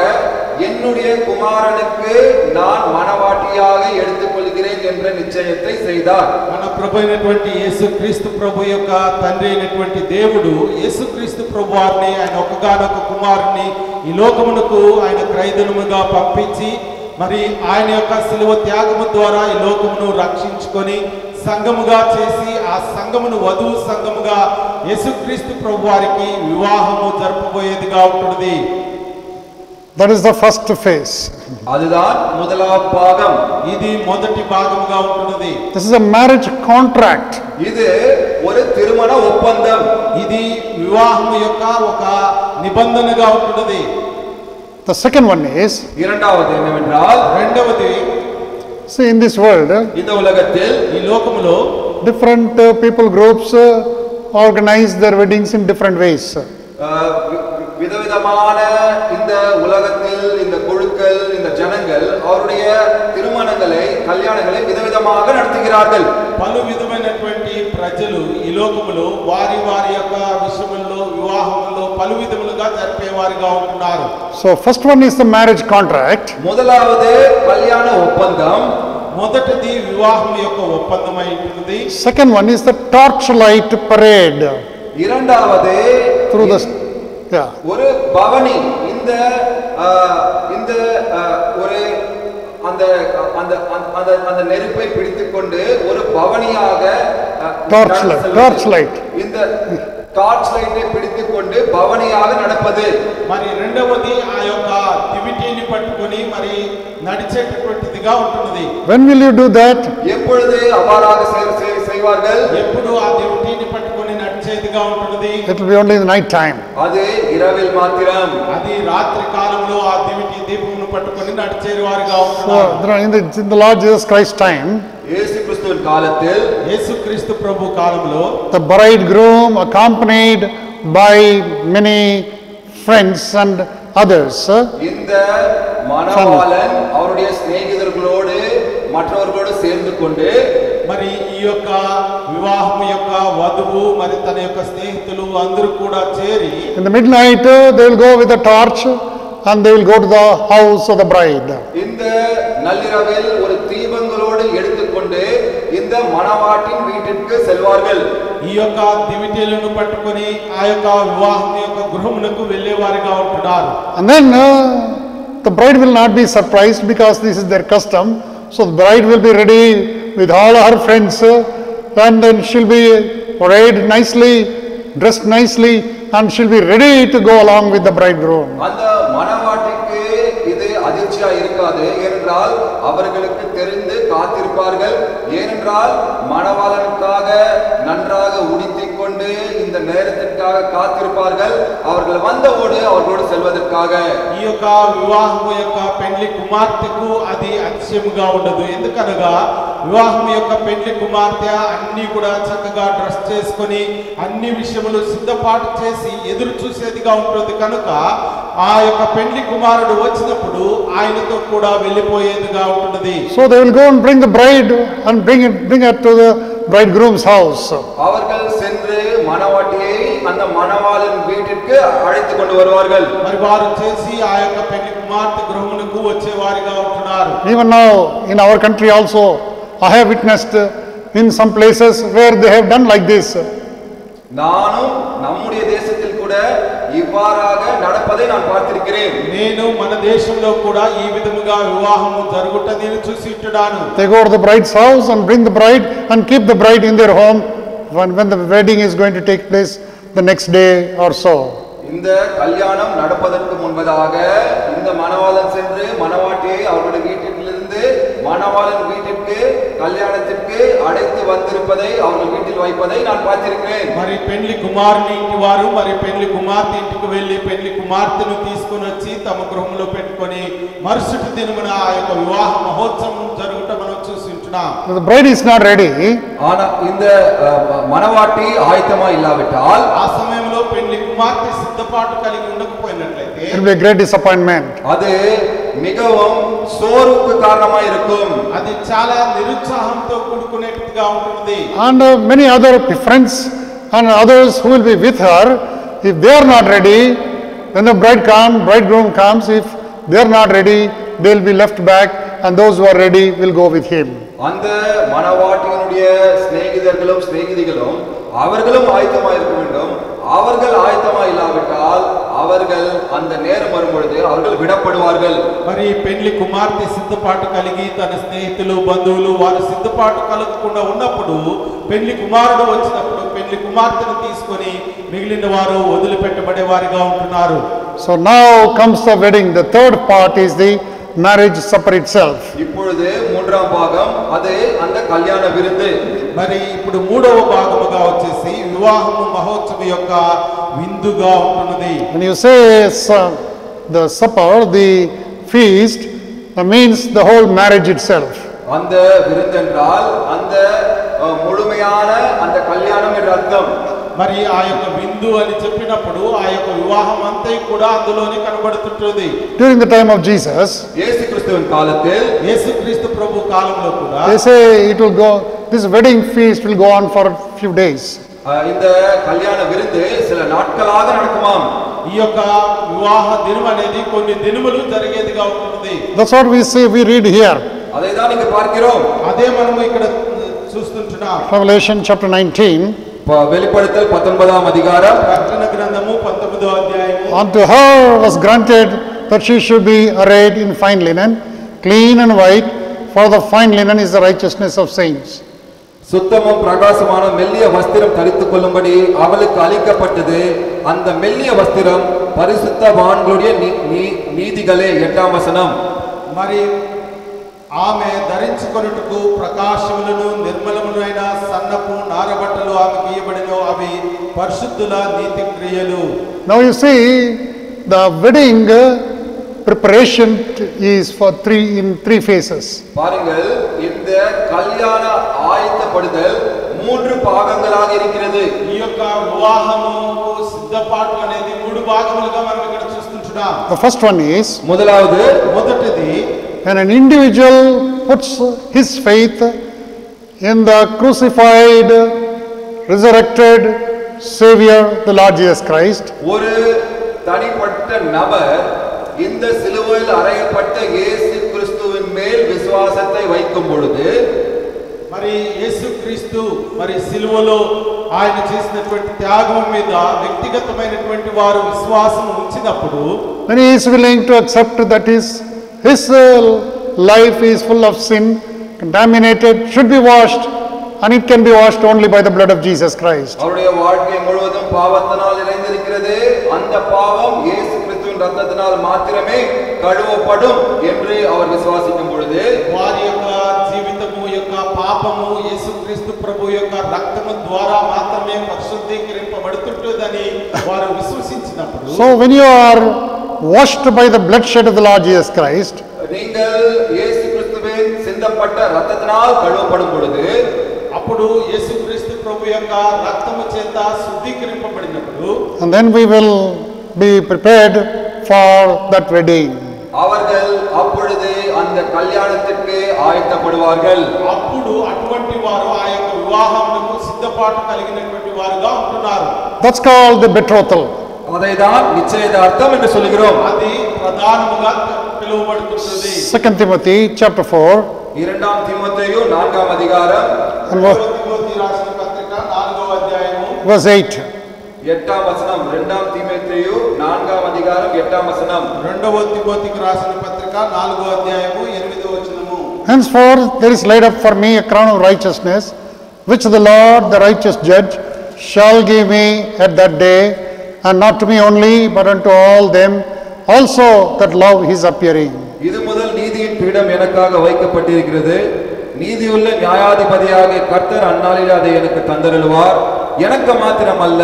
என்னுடைய குமாரனுக்கு நான் மனவாட்டியாக எடுத்துக்கொள்கிறேன் என்ற நிச்சயத்தை செய்தார். మన ప్రభు అయినటువంటి యేసుక్రీస్తు ప్రభు యొక్క తండ్రి అయినటువంటి దేవుడు యేసుక్రీస్తు ప్రభు వారిని ఆయన ఒక్కగానొక్క కుమారుని ఈ లోకమునకు ఆయన క్రైదనముగా పంపించి మరి ఆయన యొక్క శిలువ త్యాగము ద్వారా ఈ లోకమును రక్షించుకొని సంఘముగా చేసి ఆ సంఘమును వధువు సంఘముగా యేసుక్రీస్తు ప్రభు వారికి వివాహము జరపబోయేదిగా ఉంటుంది. That is the first phase. அதுதான் முதலாம் பாகம். ఇది మొదటి భాగముగా ఉంటుంది. This is a marriage contract. இது ஒரு திருமண ஒப்பந்தம். ఇది వివాహం యొక్క ఒక నిబంధనగా ఉంటుంది. The second one is, இரண்டாவது என்னவென்றால், రెండవది, see, in this world, இந்த உலகத்தில் ఈ లోకములో different people groups organize their weddings in different ways. விதவிதமான இந்த உலகத்தில் இந்த குழுக்கள், இந்த ஜனங்கள் அவருடைய திருமணங்களை, கல்யாணங்களை விதவிதமாக நடத்துகிறார்கள். పలు విధమైనటువంటి ప్రజలు ఈ లోకములో వారి వారి యొక్క విషయముల్లో వివాహముల్లో పలు విధములుగా జరిపేవారిగా ఉంటున్నారు. So first one is the marriage contract. முதலாவது கல்யாண ஒப்பந்தம். మొదటిది వివాహం యొక్క ఒప్పందమై ఉంటుంది. Second one is the torchlight parade. இரண்டாவது Through the ஒரு பவனி. இந்த இந்த ஒரு அந்த அந்த அந்த அந்த நெருப்பை பிடித்துக்கொண்டு ஒரு பவனியாக torchlight இந்த டார்ச் லைட்டை பிடித்துக்கொண்டு பவனியாக நடப்பது. మరి రెండవది ఆ యొక్క దివిటీని పట్టుకొని మరి నడిచేటటువంటిదిగా ఉంటుంది. When will you do that? எப்பொழுது அவ்வாறாக செய்வார்கள்? ఎప్పుడు ఆ దివిటీని పట్టుకొని నడిచేదిగా ఉంటుంది? It will be only in the night time. அது இரவில் மாத்திரம். అది రాత్రి కాలంలో ఆ దివిటీ దీపమును పట్టుకొని నడిచేవారుగా ఉంటున్నారు. So in the Lord Jesus Christ time, இயேசு கிறிஸ்துவின் காலத்தில், యేసుక్రీస్తు ప్రభు కాలంలో the bridegroom accompanied by many friends and others, இந்த மணவாளன் அவருடைய சிநேகிதர்களோடு மற்றவர்களோடு சேர்ந்து கொண்டு మరి ఈ యొక్క వివాహం యొక్క వధువు మరి తన యొక్క స్నేహితులు అందరూ కూడా చేరి in the midnight they will go with a torch and they will go to the house of the bride. இந்த நள்ளிரவில் ஒரு தீபங்களோடு எடுத்துக்கொண்டு இந்த மணவாட்டின் வீட்டிற்கு செல்வார்கள். ఈ యొక్క దివిటీలను పట్టుకొని ఆ యొక్క వివాహం యొక్క గృహమునకు వెళ్ళేవారిగా ఉంటున్నారు. And then the bride will not be surprised because this is their custom. So the bride will be ready with all her friends and then she'll be arrayed nicely, dressed nicely, and she'll be ready to go along with the bridegroom. அந்த மணவாட்டிக்கு இது அதிர்ச்சியா இருக்காது. ஏனென்றால் அவர்களுக்கு தெரிந்து காத்திருப்பார்கள். ஏனென்றால் மணவாளனுக்காக நன்றாக உடுத்திக் கொண்டு இந்த நேரத்திற்காக காத்திருப்பார்கள். அவர்கள் வந்தவோடு அவர்களோடு செல்வதற்காக. ఈ యొక్క వివాహం యొక్క పెళ్లి కుమార్తెకు అది అతిశయముగా ఉండదు. ఎందుకనగా వివాహం యొక్క పెళ్లి కుమార్తె అన్ని కూడా చక్కగా డ్రెస్ చేసుకొని అన్ని విషయములు సిద్ధపాటు చేసి ఎదురు చూసేదిగా ఉంటుంది. కనుక ఆ యొక్క పెళ్లి కుమారుడు వచ్చినప్పుడు ఆయనతో కూడా వెళ్ళిపోయేదిగా ఉంటుంది. So they will go and bring the bride and bring her to the bridegroom's house. அவர்கள் சென்று மணவாட்டியை அந்த மணவாளன் வீட்டிற்கு அழைத்து கொண்டு வருவார்கள். మరి వారు చేసి ఆ యొక్క పెళ్లి కుమార్తె గృహమునకు వచ్చేవారిగా ఉంటున్నారు. Even now in our country also, I have witnessed in some places where they have done like this. நானும் நம்முடைய தேசத்தில் கூட இவ்வாறாக நடப்பதை நான் பார்த்திருக்கிறேன். నేను మన దేశంలో కూడా ఈ విధముగా వివాహము జరుగుట నేను చూసి ఉంటున్నాను. They go to the bride's house and bring the bride and keep the bride in their home when the wedding is going to take place the next day or so. இந்த கல்யாணம் நடப்பதற்கு முன்பதாக இந்த மணவாளன் சென்று மணவாட்டியை அவருடைய வீட்டிலிருந்து மணவாளன் வீட்டிற்கு கல்யாணத்திற்கு அழைத்து வந்திருப்பதை அவர்கள் வீட்டில் வைப்பதை நான் பார்த்திருக்கிறேன். మరి పెళ్లి కుమారుని ఇంటి వారు మరి పెళ్లి కుమార్తె ఇంటికి వెళ్లి పెళ్లి కుమార్తెను తీసుకొని వచ్చి తమ గృహంలో పెట్టుకొని మరుసటి దినమున ఆ యొక్క వివాహ మహోత్సవం జరుగుట మనం చూసి ఉంటున్నాం. The bride is not ready. ஆனா இந்த மணவாட்டி ஆயத்தமா இல்லாவிட்டால் ఆ సమయంలో పెళ్లి కుమార్తె సిద్ధపాటు కలిగి ఉండకపోయినట్లయితే It will be a great disappointment. அது மிகவும் சோர்வுக்கு காரணமா இருக்கும். అది చాలా నిరుత్సాహంతో కూడుకునేట్టుగా ఉంటుంది. And many other friends and others who will be with her, if they are not ready, when the bridegroom comes, if they are not ready, they will be left back, and those who are ready will go with him. அந்த மணவாட்டியினுடைய சிநேகிதர்களும் சிநேகிதிகளும் அவர்களும் ஆயத்தமா இருக்க வேண்டும். அவர்கள் ஆயத்தமா இல்லாவிட்டால் அவர்கள் அந்த நேரம் வரும்பொழுது அவர்கள் விடப்படுவார்கள். మరి పెళ్లి కుమార్తె సిద్ధపాటు కలిగి తన స్నేహితులు బంధువులు వారు సిద్ధపాటు కలగకుండా ఉన్నప్పుడు పెళ్లి కుమారుడు వచ్చినప్పుడు పెళ్లి కుమార్తెను తీసుకొని మిగిలిన వారు వదిలిపెట్టబడే వారిగా ఉంటున్నారు. So now comes the wedding. The third part is the marriage supper itself. இப்பொழுது மூன்றாம் பாகம் அது அந்த கல்யாண விருந்து. మరి ఇప్పుడు మూడవ భాగముగా వచ్చేసి వివాహము మహోత్సవం యొక్క విందుగా ఉంటున్నది. When you say the supper, the feast, that means the whole marriage itself. அந்த விருந்து என்றால் அந்த முழுமையான அந்த கல்யாணம் என்ற அர்த்தம். మరి ఆ యొక్క విందు అని చెప్పినప్పుడు ఆ యొక్క వివాహం అంతా కూడా అందులోనే కనబడుతుంటుంది. During the time of Jesus, இயேசு கிறிஸ்துவின் காலத்தில் యేసుక్రీస్తు ప్రభు కాలంలో కూడా they say this wedding feast will go on for a few days. இந்த கல்யாண விருந்து சில நாட்களாக நடக்குமாம். ఈ యొక్క వివాహ దినం అనేది కొన్ని దినములు జరిగేదిగా ఉంటుంది. That's what we read here. அதை தான் இங்க பார்க்கிறோம். అదే మనము ఇక్కడ చూస్తుంటున్నాం. Revelation chapter 19. வெளிப்படுத்தல் 19ஆம் அதிகாரம் ప్రకటన గ్రంథము 19వ అధ్యాయము. Unto her was granted that she should be arrayed in fine linen, clean and white, for the fine linen is the righteousness of saints. சுத்தமும் பிரகாசமான மெல்லிய வஸ்திரம் தரித்துக் கொள்ளும்படி அவளுக்கு அளிக்கப்பட்டது. அந்த மெல்லிய வஸ்திரம் பரிசுத்தவான்களுடைய நீதிகளே. 8ஆம் வசனம். మరి ఆమె ధరించుకొనుటకు ప్రకాశములను నిర్మలములైన సన్నపు నారబట్టలు ఆమెకు ఇయ్యబడినో అవి పరిశుద్ధుల నీతి క్రియలు. Now you see, the wedding preparation is in three phases. பாருங்கள், இந்த கல்யாண ஆயத்தப்படுதல் 3 பாகங்களாக இருக்கிறது. ఈ యొక్క వివాహము సిద్ధపాటు అనేది 3 భాగములుగా మనం ఇక్కడ చూస్తుంటున్నాం. The first one is మొదటిది when an individual puts his faith in the crucified, resurrected Savior, the Lord Jesus Christ. ஒரு தனிப்பட்ட நபர் இந்த சிலுவையில் அறையப்பட்ட இயேசு கிறிஸ்துவின் மேல் விசுவாசத்தை வைக்கும் பொழுது, మరి యేసుక్రీస్తు మరి సిలువలో ఆయన చేసినటువంటి త్యాగం మీద వ్యక్తిగతమైనటువంటి వారు విశ్వాసం ఉంచినప్పుడు, when he is willing to accept that his life is full of sin, contaminated, should be washed, and it can be washed only by the blood of Jesus Christ. அவருடைய வாழ்க்கை முழுவதும் பாவத்தினால் நிறைந்திருக்கிறது. அந்த பாவம் இயேசு கிறிஸ்துவின் இரத்தத்தினால் மாத்திரமே கழுவப்படும் என்று அவர் விசுவாசிக்கும் பொழுது, వారి యొక్క జీవితము యొక్క పాపము యేసుక్రీస్తు ప్రభు యొక్క రక్తము ద్వారా మాత్రమే పరిశుద్ధీకరింపబడుతుందని వారు విశ్వసించినప్పుడు, So when you are washed by the bloodshed of the Lord Jesus Christ, நீங்கள் இயேசு கிறிஸ்துவின் சிந்தப்பட்ட இரத்தத்தினால் கழுவப்படும் பொழுது, అప్పుడు యేసుక్రీస్తు ప్రభు యొక్క రక్తము చేత శుద్ధీకరింపబడినప్పుడు, and then we will be prepared for that wedding. அவர்கள் அப்பொழுது அந்த கல்யாணத்திற்கு ஆயத்தப்படுவார்கள். అప్పుడు అటువంటి వారు ఆ యొక్క వివాహమునకు సిద్ధపాటు కలిగినటువంటి వారుగా ఉంటున్నారు. That's called the betrothal. அதைதான் நிச்சயதார்த்தம் என்று சொல்கிறோம். అది ప్రధానముగా పిలువబడుతున్నది. 2 Timothy chapter 4 இரண்டாம் தீமோத்தேயு 4ஆம் அதிகாரம் and తిమోతి రాసిన పత్రిక 4వ అధ్యాయము verse 8. 8ஆம் வசனம். இரண்டாம் தீமோத்தேயு 4ஆம் அதிகாரம் 8ஆம் வசனம். రెండవ తిమోతికి రాసిన పత్రిక 4వ అధ్యాయము 8వ వచనము. Henceforth there is laid up for me a crown of righteousness, which the Lord, the righteous judge, shall give me at that day, and not to me only, but unto all them also that love his appearing. இது முதல் நீதியின் பீடம் எனக்காக வைக்கப்பட்டிருக்கிறது. நீதியுள்ள நியாயாதிபதியாக கர்த்தர் அந்நாளில் அதை எனக்கு தந்தருளுவார். எனக்கு மாத்திரமல்ல,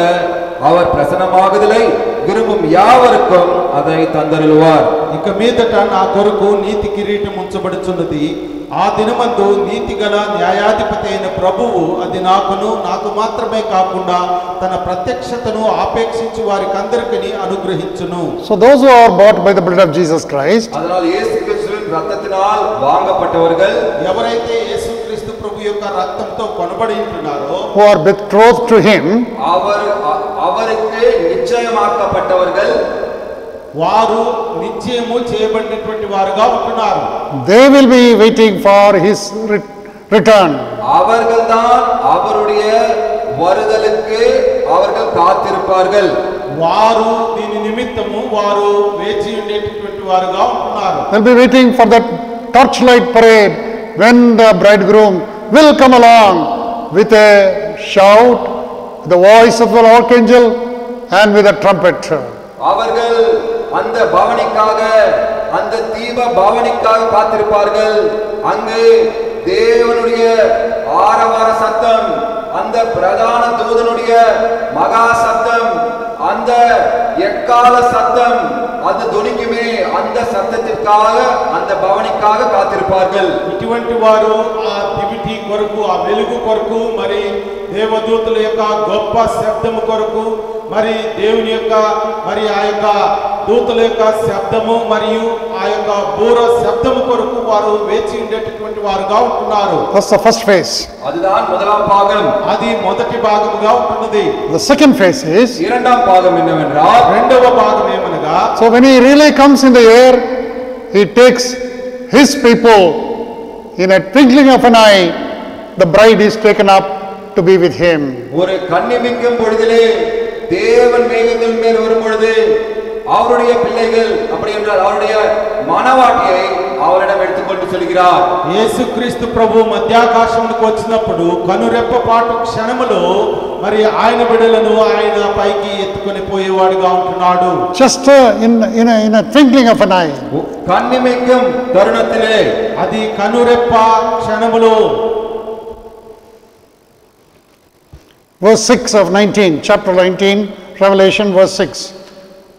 அவர் பிரசன்னமாகுதலை விரும்பும் யாவருக்கும் அதை தந்தருளுவார். ఇక మీదట నా కొరకు నీతి కిరీటం ఉంచబడుచున్నది. ఆ దినమందు నీతి గల న్యాయాధిపతి అయిన ప్రభువు అది నాకు మాత్రమే కాకుండా తన ప్రత్యక్షతను ఆపేక్షించి వారికందరికీ అనుగ్రహించును. So those who are bought by the blood of Jesus Christ, அதனால் இயேசு கிறிஸ்துவின் இரத்தத்தினால் வாங்கப்பட்டவர்கள், ఎవరైతే యేసుక్రీస్తు ప్రభు యొక్క రక్తంతో కొనబడి ఉంటున్నారో, who are betrothed to him, அவருக்கு நிச்சயமாக்கப்பட்டவர்கள், వారు నిశ్చయము చేయబడినటువంటి వారుగా ఉంటున్నారు. they will be waiting for his return. அவர்கள்தான் அவருடைய வருதலுக்கு அவர்கள் காத்திருப்பார்கள். వారు దీని నిమిత్తము వారు వేచి ఉండేటటువంటి వారుగా ఉంటున్నారు. They'll be waiting for that torchlight parade when the bridegroom will come along with a shout, the voice of the archangel, and with a trumpet. அவர்கள் அந்த பவனிக்காக, அந்த தீப பவனிக்காக காத்திருப்பார்கள். அங்கு தேவனுடைய ஆரவார சத்தம், அந்த பிரதான தூதனுடைய மகா சத்தம், அந்த எக்கால சத்தம் அது துணிக்குமே. அந்த சத்தத்திற்காக, அந்த பவனிக்காக காத்திருப்பார்கள். ఇటువంటి వారు ఆ దివిటి కొరకు, ఆ వెలుగు కొరకు, మరి దేవదూతల యొక్క గొప్ప శబ్దము కొరకు, మరి దేవుని యొక్క మరి ఆ యొక్క దూతల యొక్క శబ్దము మరియు ఆ యొక్క బూర శబ్దము కొరకు వారు వేచి ఉండేటటువంటి వారుగా ఉంటున్నారు. That's the first phase. அதுதான் முதலாம் பாகம். అది మొదటి భాగముగా ఉంటున్నది. The second phase is, இரண்டாம் பாகம் என்னவென்றால், రెండవ భాగం ఏమనగా, so when he really comes in the air, he takes his people in a twinkling of an eye. The bride is taken up to be with him. ஒரு கண்ணிமிக்கும் பொழுதிலே தேவன் மேகங்கள் மேல் வரும் பொழுது அவருடைய பிள்ளைகள், அப்படி என்றால் அவருடைய மனவாட்டியை அவரிடம் எடுத்துக்கொண்டு செல்கிறார். యేసుక్రీస్తు ప్రభు మధ్యాకాశమునకు వచ్చినప్పుడు కనురెప్పపాటు క్షణములో మరి ఆయన బిడ్డలను ఆయన పైకి ఎత్తుకొని పోయేవాడుగా ఉంటున్నాడు. Just in a twinkling of an eye. கண்ணிமைக்கும் தருணத்திலே, అది కనురెప్ప క్షణములో. Verse 6 of 19, chapter 19, Revelation, verse 6.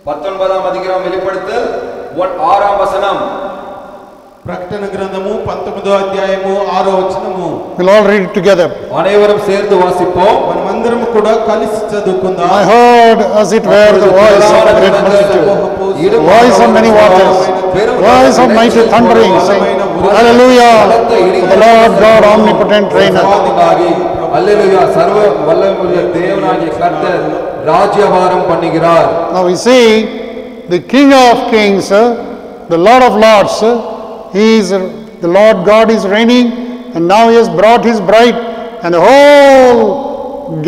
19ஆம் அதிகாரம் வெளிப்படுத்தல் 6ஆம் வசனம். ప్రకటన గ్రంథము 19వ అధ్యాయము 6వ వచనము. We'll all read it together. அனைவரும் சேர்ந்து வாசிப்போம். మనమందరం కూడా కలిసి చదువుకుందాం. I heard as it were the voice of a great multitude, the voice of many waters, voice of mighty thundering, saying, Hallelujah, for the Lord God omnipotent reigneth. அல்லேலூயா, சர்வ வல்லமையுள்ள தேவனாகிய கர்த்தர் ராஜ்யபாரம் பண்ணுகிறார். Now we see the King of Kings, the Lord of Lords, he is the Lord God is reigning, and now he has brought his bride, and the whole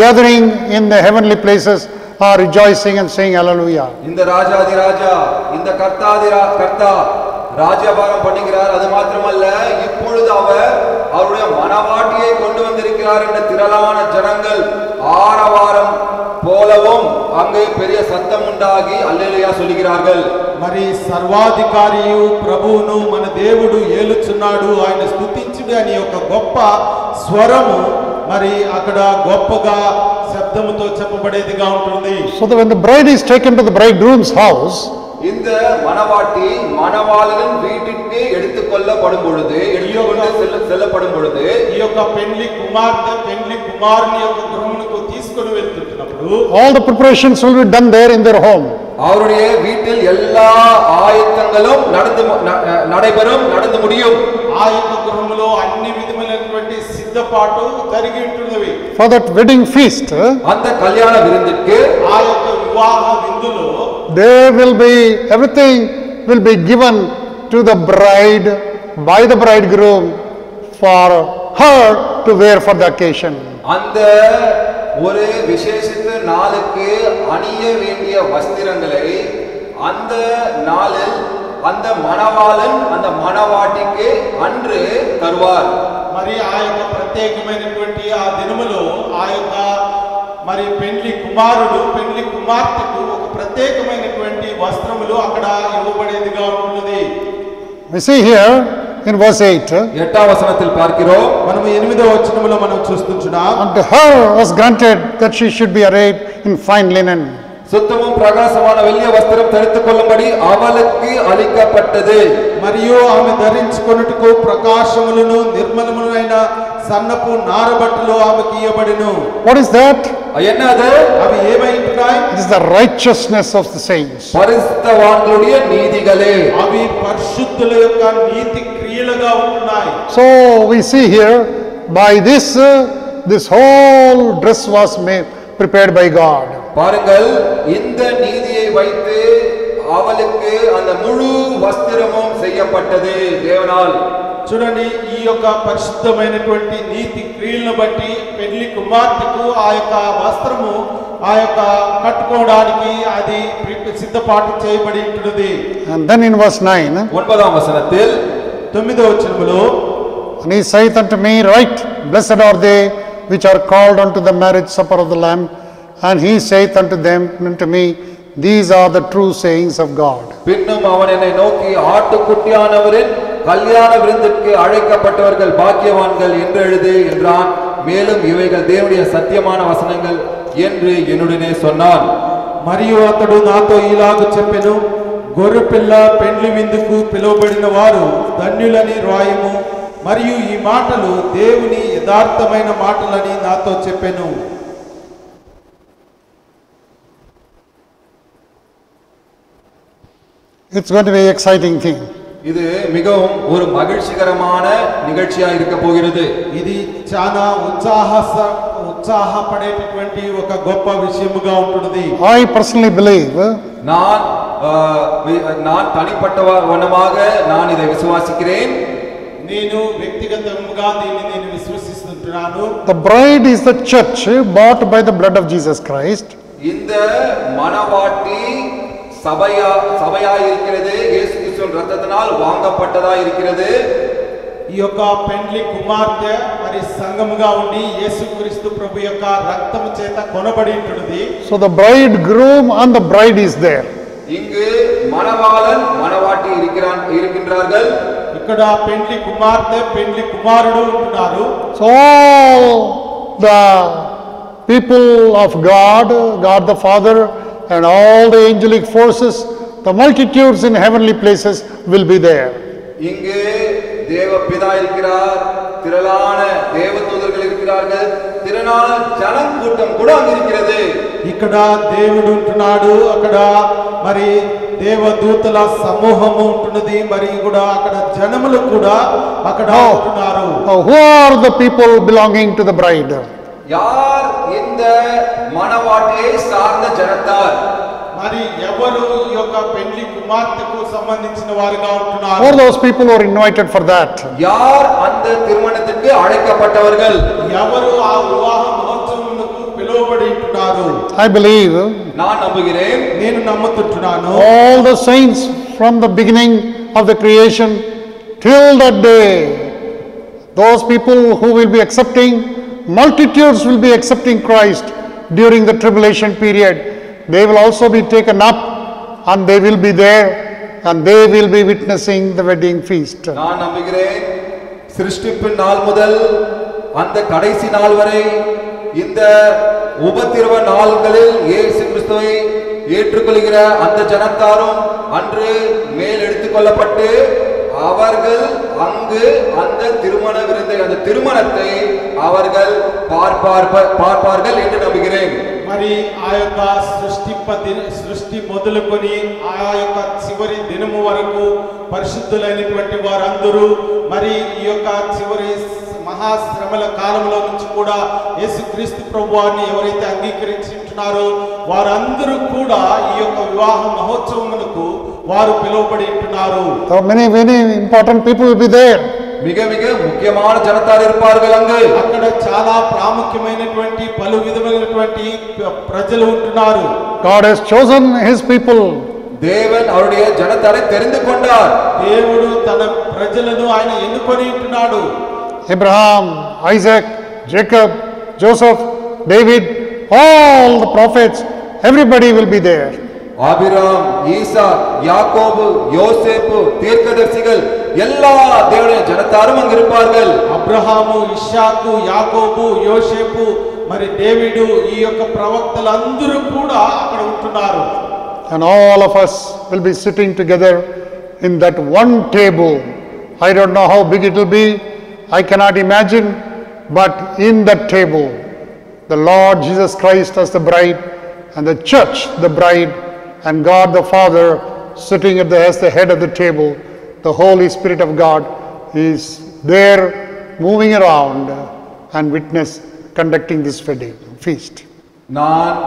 gathering in the heavenly places are rejoicing and saying Hallelujah. இந்த ராஜாதி ராஜா, இந்த கர்த்தாதி கர்த்தா ராஜ்யபாரம் பண்ணுகிறார். அது மாத்திரமல்ல, இப்பொழுது அவர் அவருடைய மனவாட்டியை கொண்டு வந்திருக்கிறார் என்ற திரளான ஜனங்கள் ஆரவாரம் போலவும் அங்கே பெரிய சத்தம் உண்டாகி அல்லேலூயா சொல்கிறார்கள். మరి సర్వాధికారియు ప్రభువును మన దేవుడు ఏలుచున్నాడు, ఆయన స్తుతించుడి అని ఒక గొప్ప స్వరము మరి అక్కడ గొప్పగా శబ్దముతో చెప్పబడేదిగా ఉంటుంది. So that when the bride is taken to the bridegroom's house, இந்த மணவாட்டி மணவாளன் வீட்டிற்கு எடுத்துக்கொள்ளப்படும் பொழுது, எடுத்துக்கொண்டு செல்லப்படும் பொழுது, ఈ యొక్క పెండ్లి కుమార్తె పెండ్లి కుమారుని యొక్క గృహమునకు తీసుకొని వెళ్తున్నప్పుడు all the preparations will be done there in their home. அவருடைய வீட்டில் எல்லா ஆயத்தங்களும் நடந்து முடியும். ఆ యొక్క గృహములో అన్ని విధములైనటువంటి సిద్ధ సిద్ధపాటు జరిగి ఉంటున్నవి. For that wedding feast, அந்த கல்யாண விருந்துக்கு ఆ యొక్క వివాహ విందులో there will be, everything will be given to the bride by the bridegroom for her to wear for the occasion. அந்த ஒரு விசேஷித்த நாளுக்கு அணிய வேண்டிய வஸ்திரங்களை அந்த நாளில் அந்த மணவாளன் அந்த மணவாட்டிக்கு அன்று தருவார். మరి ఆ యొక్క ప్రత్యేకమైనటువంటి ఆ దినములో ఆ యొక్క మరి పెండ్లి కుమారుడు పెండ్లి కుమార్తెకు ఒక ప్రత్యేకమైనటువంటి వస్త్రములు అక్కడ ఇవ్వబడేదిగా ఉంటుంది. We see here in verse 8, 8వ వచనத்தில் பார்க்கிறோம். మనం 8వ వచనములో మనం చూస్తున్నాం. unto her was granted that she should be arrayed in fine linen. சுத்தமும் பிரகாசமான வெள்ளிய வஸ்திரம் தரித்துக் கொள்ளும்படி அவளுக்கு அளிக்கப்பட்டது. మరియు ఆమె ధరించుకొనుటకు ప్రకాశములను నిర్మలములైన సన్నపు నారబట్టలు ఆమెకి ఇయ్యబడెను. What is that? என்ன அது? అవి ఏమైంటున్నాయి? It is the righteousness of the saints. பரிசுத்தவான்களுடைய நீதிகளே. అవి పరిశుద్ధుల యొక్క నీతి క్రియలుగా ఉంటున్నాయి. So we see here, by this this whole dress was prepared by God. பாருங்கள், இந்த நீதியை வைத்து அவளுக்கு அந்த முழு வஸ்திரமும் செய்யப்பட்டது தேவனால். చూడండి, ఈ యొక్క పరిశుద్ధమైనటువంటి నీతి క్రియలను బట్టి పెళ్లి కుమార్తెకు ఆ యొక్క వస్త్రము ఆ యొక్క కట్టుకోవడానికి అది సిద్ధపాటు చేయబడి ఉంటున్నది. And then in verse 9, 9వ వచనத்தில் 9వ వచనములో, and he saith unto me, right, blessed are they which are called unto the marriage supper of the Lamb. And he saith unto them, unto me, these are the true sayings of God. பின்னும் அவன் என்னை நோக்கி, ஆட்டுக்குட்டியானவரின் கல்யாண விருந்துக்கு அழைக்கப்பட்டவர்கள் பாக்கியவான்கள் என்று எழுது என்றான். மேலும் இவைகள் தேவனுடைய சத்தியமான வசனங்கள் என்று என்னுடனே சொன்னான். మరియు అతడు నాతో ఇలాగ చెప్పెను, గొర్రెపిల్ల పెండ్లి విందుకు పిలువబడిన వారు ధన్యులని రాయము. మరియు ఈ మాటలు దేవుని యథార్థమైన మాటలని నాతో చెప్పెను. It's going to be an exciting thing. இது மிகவும் ஒரு மகிழ்ச்சிகரமான நிகழ்ச்சியா இருக்க போகிறது. ఇది చాలా ఉత్సాహపడేటటువంటి ఒక గొప్ప విషయముగా ఉంటుంది. I personally believe நான் தனிப்பட்ட வண்ணமாக நான் இதை விசுவாசிக்கிறேன். నేను వ్యక్తిగతంగా దీన్ని నేను విశ్వసిస్తున్నాను. The bride is the church bought by the blood of Jesus Christ. இந்த மணவாட்டி சபையா இருக்கிறது, இயேசு கிறிஸ்துவின் இரத்தத்தினால் வாங்கப்பட்டதா இருக்கிறது. ఈ యొక్క పెండ్లి కుమార్తె మరి సంఘముగా ఉండి యేసుక్రీస్తు ప్రభు యొక్క రక్తము చేత కొనబడి ఉంటున్నది. So the bridegroom and the bride is there. இங்கு மணவாளன் மணவாட்டி இருக்கின்றார்கள். ఇక్కడ పెండ్లి కుమార్తె పెండ్లి కుమారుడు ఉంటున్నారు. So all the people of God, God the Father, and all the angelic forces, the multitudes in heavenly places will be there. இங்கு தேவ பிதா இருக்கிறார், திரளான தேவதூதர்கள் இருக்கிறார்கள், திரளான ஜனக்கூட்டம் கூட அங்கு இருக்கிறது. ఇక్కడ దేవుడు ఉంటున్నాడు, అక్కడ మరి దేవదూతల సమూహము ఉంటున్నది, మరి కూడా అక్కడ జనములు కూడా అక్కడ ఉంటున్నారు. Who are the people belonging to the bride? யார் இந்த மணவாட்டியை சார்ந்த ஜனத்தார்? మరి ఎవరు ఈ యొక్క పెళ్లి కుమార్తెకు సంబంధించిన వారుగా ఉంటున్నారు? Who are those people who are invited for that? யார் அந்த திருமணத்துக்கு அழைக்கப்பட்டவர்கள்? ఎవరు ఆ వివాహ మహోత్సవమునకు పిలువబడి ఉంటున్నారు? I believe, நான் நம்புகிறேன், నేను నమ్ముతున్నాను, all the saints from the beginning of the creation till that day, those people who will be accepting, multitudes will be accepting Christ during the tribulation period. They will also be taken up and they will be there and they will be witnessing the wedding feast. நான் நம்புகிறேன், சிருஷ்டிப்பின் நாள் முதல் அந்த கடைசி நாள் வரை இந்த உபத்திரவ நாள்களில் இயேசு கிறிஸ்துவை ஏற்றுக்கொள்கிற அந்த ஜனத்தாரும் அன்று மேல் எடுத்துக் கொள்ளப்பட்டு அவர்கள் அங்கு அந்த திருமண விருந்தை, அந்த திருமணத்தை அவர்கள் பார்ப்பார்கள் என்று நம்புகிறேன். మరి ఆ యొక్క సృష్టి మొదలుకొని ఆ యొక్క చివరి దినము వరకు పరిశుద్ధులైనటువంటి వారందరూ మరి ఈ యొక్క చివరి మహాశ్రమల కాలంలో నుంచి కూడా యేసుక్రీస్తు ప్రభువాన్ని ఎవరైతే అంగీకరించి ఉంటున్నారో వారందరూ కూడా ఈ యొక్క వివాహ మహోత్సవమునకు వారు పిలువబడి ఉంటున్నారు. So many important people will be there. மிக மிக முக்கியமான ஜனத்தார் இருப்பார்கள் அங்கு. అక్కడ చాలా ప్రాముఖ్యమైనటువంటి పలు విధమైనటువంటి ప్రజలు ఉంటున్నారు. God has chosen his people. தேவன் அவருடைய ஜனத்தாரை தெரிந்து கொண்டார். దేవుడు తన ప్రజలను ఆయన ఎన్నుకొని ఉంటున్నాడు. Abraham, Isaac, Jacob, Joseph, David, all the prophets, everybody will be there. ஆபிரகாம், ஈசா, யாக்கோபு, யோசேப்பு, தீர்க்கதரிசிகள் எல்லா தேவனுடைய ஜனத்தாரும் அங்கு இருப்பார்கள். అబ్రహాము, ఇస్సాకు, యాకోబు, యోసేపు మరి డేవిడు ఈ యొక్క ప్రవక్తలందరూ కూడా అక్కడ ఉంటున్నారు. And all of us will be sitting together in that one table. I don't know how big it will be. I cannot imagine, but in that table, the Lord Jesus Christ as the bride and the church the bride and God the Father sitting as the head of the table. The Holy Spirit of God is there moving around and witness conducting this wedding feast. நான்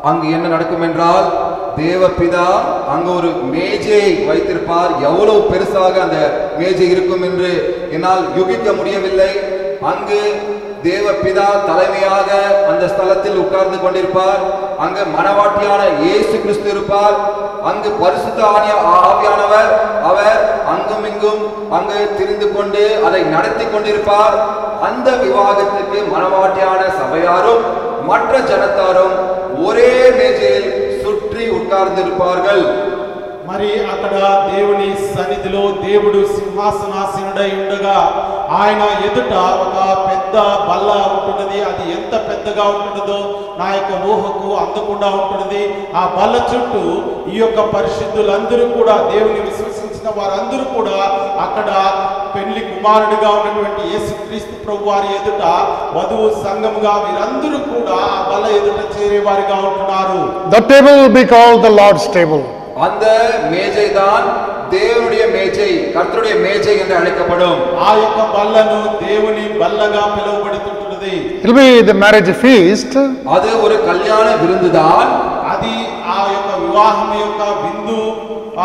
அங்கு என்ன நடக்கும் என்றால் தேவபிதா அங்கு ஒரு மேஜையை வைத்திருப்பார். எவ்வளவு பெருசாக அந்த மேஜை இருக்கும் என்று என்னால் யூகிக்க முடியவில்லை. அங்கு தேவபிதா தலைமையாக அந்த ஸ்தலத்தில் உட்கார்ந்து கொண்டிருப்பார். அங்கு மணவாட்டியான இயேசு கிறிஸ்து இருப்பார். அங்கு பரிசுத்த ஆவியானவர் அவர் அங்கும் இங்கும் அங்கு திரிந்து கொண்டு அதை நடத்தி கொண்டிருப்பார். அந்த விவாகத்துக்கு மணவாட்டியான சபையாரும் மற்ற ஜனத்தாரும் ஒரே மேஜையில் சுற்றி உட்கார்ந்திருப்பார்கள். మరి అక్కడ దేవుని సన్నిధిలో దేవుడు సింహాసనాసీనుడై ఉండగా ఆయన ఎదుట ఒక పెద్ద బల్ల ఉంటున్నది. అది ఎంత పెద్దగా ఉంటున్నదో నా యొక్క ఊహకు అందకుండా ఉంటున్నది. ఆ బల్ల చుట్టూ ఈ యొక్క పరిశుద్ధులందరూ కూడా దేవుని విశ్వసించిన వారందరూ కూడా అక్కడ పెళ్లి కుమారుడిగా ఉన్నటువంటి యేసుక్రీస్తు ప్రభు వారి ఎదుట వధువు సంఘముగా వీరందరూ కూడా ఆ బల్ల ఎదుట చేరేవారిగా ఉంటున్నారు. The table will be called the Lord's table. அந்த மேஜை தான் தேவனுடைய மேஜை, கர்த்தருடைய மேஜை என்று அழைக்கப்படும். ఆ యొక్క బల్లను దేవుని బల్లగా పిలువబడుతుంటుంది. It will be the marriage feast. அது ஒரு கல்யாண விருந்துதான். అది ఆ యొక్క వివాహం యొక్క విందు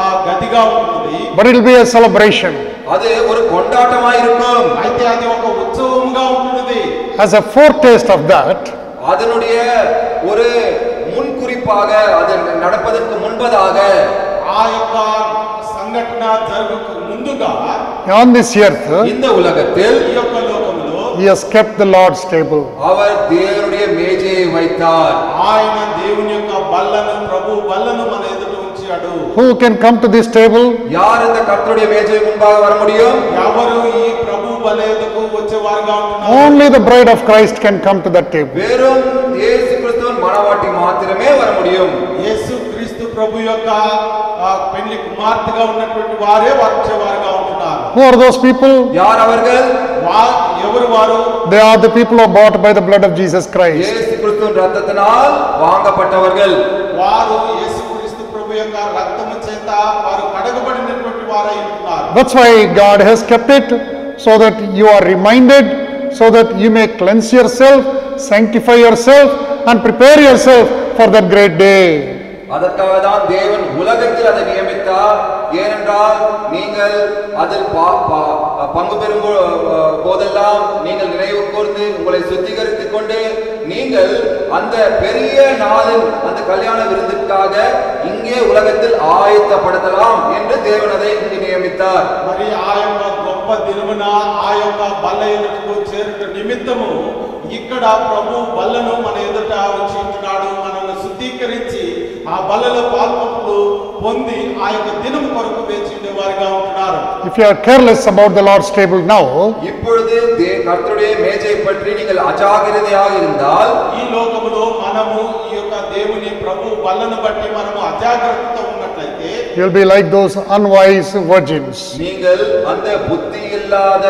ఆ గదిగా ఉంటుంది. But it will be a celebration. அது ஒரு கொண்டாட்டமாய் இருக்கும். అయితే అది ఒక ఉత్సవంగా ఉంటుంది. As a foretaste of that, அதனுடைய ஒரு முன்குறிப்பாக அது நடப்பதற்கு முன்பதாக ఆ యొక్క సంఘటన జరుగుకు ముందుగా on this earth, இந்த உலகத்தில் ఈ యొక్క లోకంలో he has kept the Lord's table. அவர் தேவனுடைய மேஜையை வைத்தார். ఆయన దేవుని యొక్క బల్లను ప్రభు బల్లను మన ఎదుట ఉంచాడు. Who can come to this table? யார் இந்த கர்த்தருடைய மேஜை முன்பாக வர முடியும்? ఎవరు ఈ ప్రభు బల్ల ఎదుటకు వచ్చేవారుగా ఉంటున్నారు? Only the bride of Christ can come to that table. வெறும் இயேசு கிறிஸ்துவின் மணவாட்டி மாத்திரமே வர முடியும். యేసు క్రీస్తు ప్రభు యొక్క పెళ్లి కుమార్తెగా ఉన్నటువంటి వారే వచ్చేవారుగా ఉంటున్నారు. Who are those people? யார் அவர்கள்? ఎవరు వారు? They are the people who are bought by the blood of Jesus Christ. இயேசு கிறிஸ்துவின் இரத்தத்தினால் வாங்கப்பட்டவர்கள். వారు యేసు క్రీస్తు ప్రభు యొక్క రక్తము చేత వారు కడగబడినటువంటి వారై ఉంటున్నారు. That's why God has kept it, so that you are reminded, so that you may cleanse yourself, sanctify yourself and prepare yourself for that great day. அதற்காக தான் தேவன் உலகத்தில் அதை நியமித்தார். ஏனென்றால் நீங்கள் அதில் பங்கு பெறும் போதெல்லாம் நீங்கள் நினைவு கூர்ந்து உங்களை சுத்திகரித்துக் கொண்டு நீங்கள் அந்த பெரிய நாளில் அந்த கல்யாண விருந்திற்காக இங்கே உலகத்தில் ஆயத்தப்படுத்தலாம் என்று தேவன் அதை இங்கு நியமித்தார். మరి ఆ యొక్క గొప్ప దినమున ఆ యొక్క బల్ల ఎదుటకు చేరుట నిమిత్తము ఇక్కడ ప్రభు బల్లను మన ఎదుట ఉంచి ఉంటున్నాడు. మనల్ని శుద్ధీకరించి ఆ బల్లలో పాల్పొంపులు పొంది ఆ యొక్క దినం కొరకు వేచి ఉండేవారుగా ఉంటున్నారు. If you are careless about the Lord's table now, இப்பொழுது கர்த்தருடைய மேஜை பற்றி நீங்கள் அஜாக்கிரதையாக இருந்தால் ఈ లోకములో మనము ఈ యొక్క దేవుని ప్రభు బల్లను బట్టి మనము అజాగ్రత్తతో ఉన్నట్లయితే you will be like those unwise virgins. நீங்கள் அந்த புத்தி இல்லாத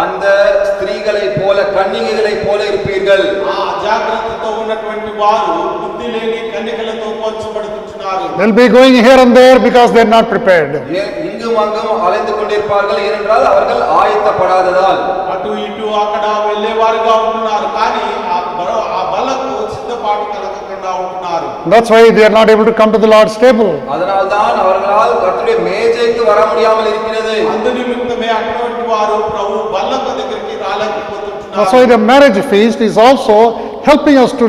அந்த ஸ்திரீகளை போல கன்னிகைகளை போல இருப்பீர்கள். ఆ అజాగ్రత్తతో ఉన్నటువంటి వారు బుద్ధి లేని కన్యకలతో పోల్చబడుతున్నారు. ఉంటున్నారు. They'll be going here and there because they're not prepared. இங்கும் அங்கும் அலைந்து கொண்டிருப்பார்கள், ஏனென்றால் அவர்கள் ஆயத்தப்படாததால். అటు ఇటు అక్కడ వెళ్ళేవారుగా ఉంటున్నారు, కానీ ఆ బలకు సిద్ధపాటు కలగకుండా ఉంటున్నారు. That's why they are not able to come to the Lord's table. அதனால்தான் அவர்களால் கர்த்தருடைய மேஜைக்கு வர முடியாமல் இருக்கிறது. అందు నిమిత్తమే అటువంటి వారు ప్రభు బల్ల దగ్గరికి రాలేకపోతున్నారు. That's why the marriage feast is also helping us to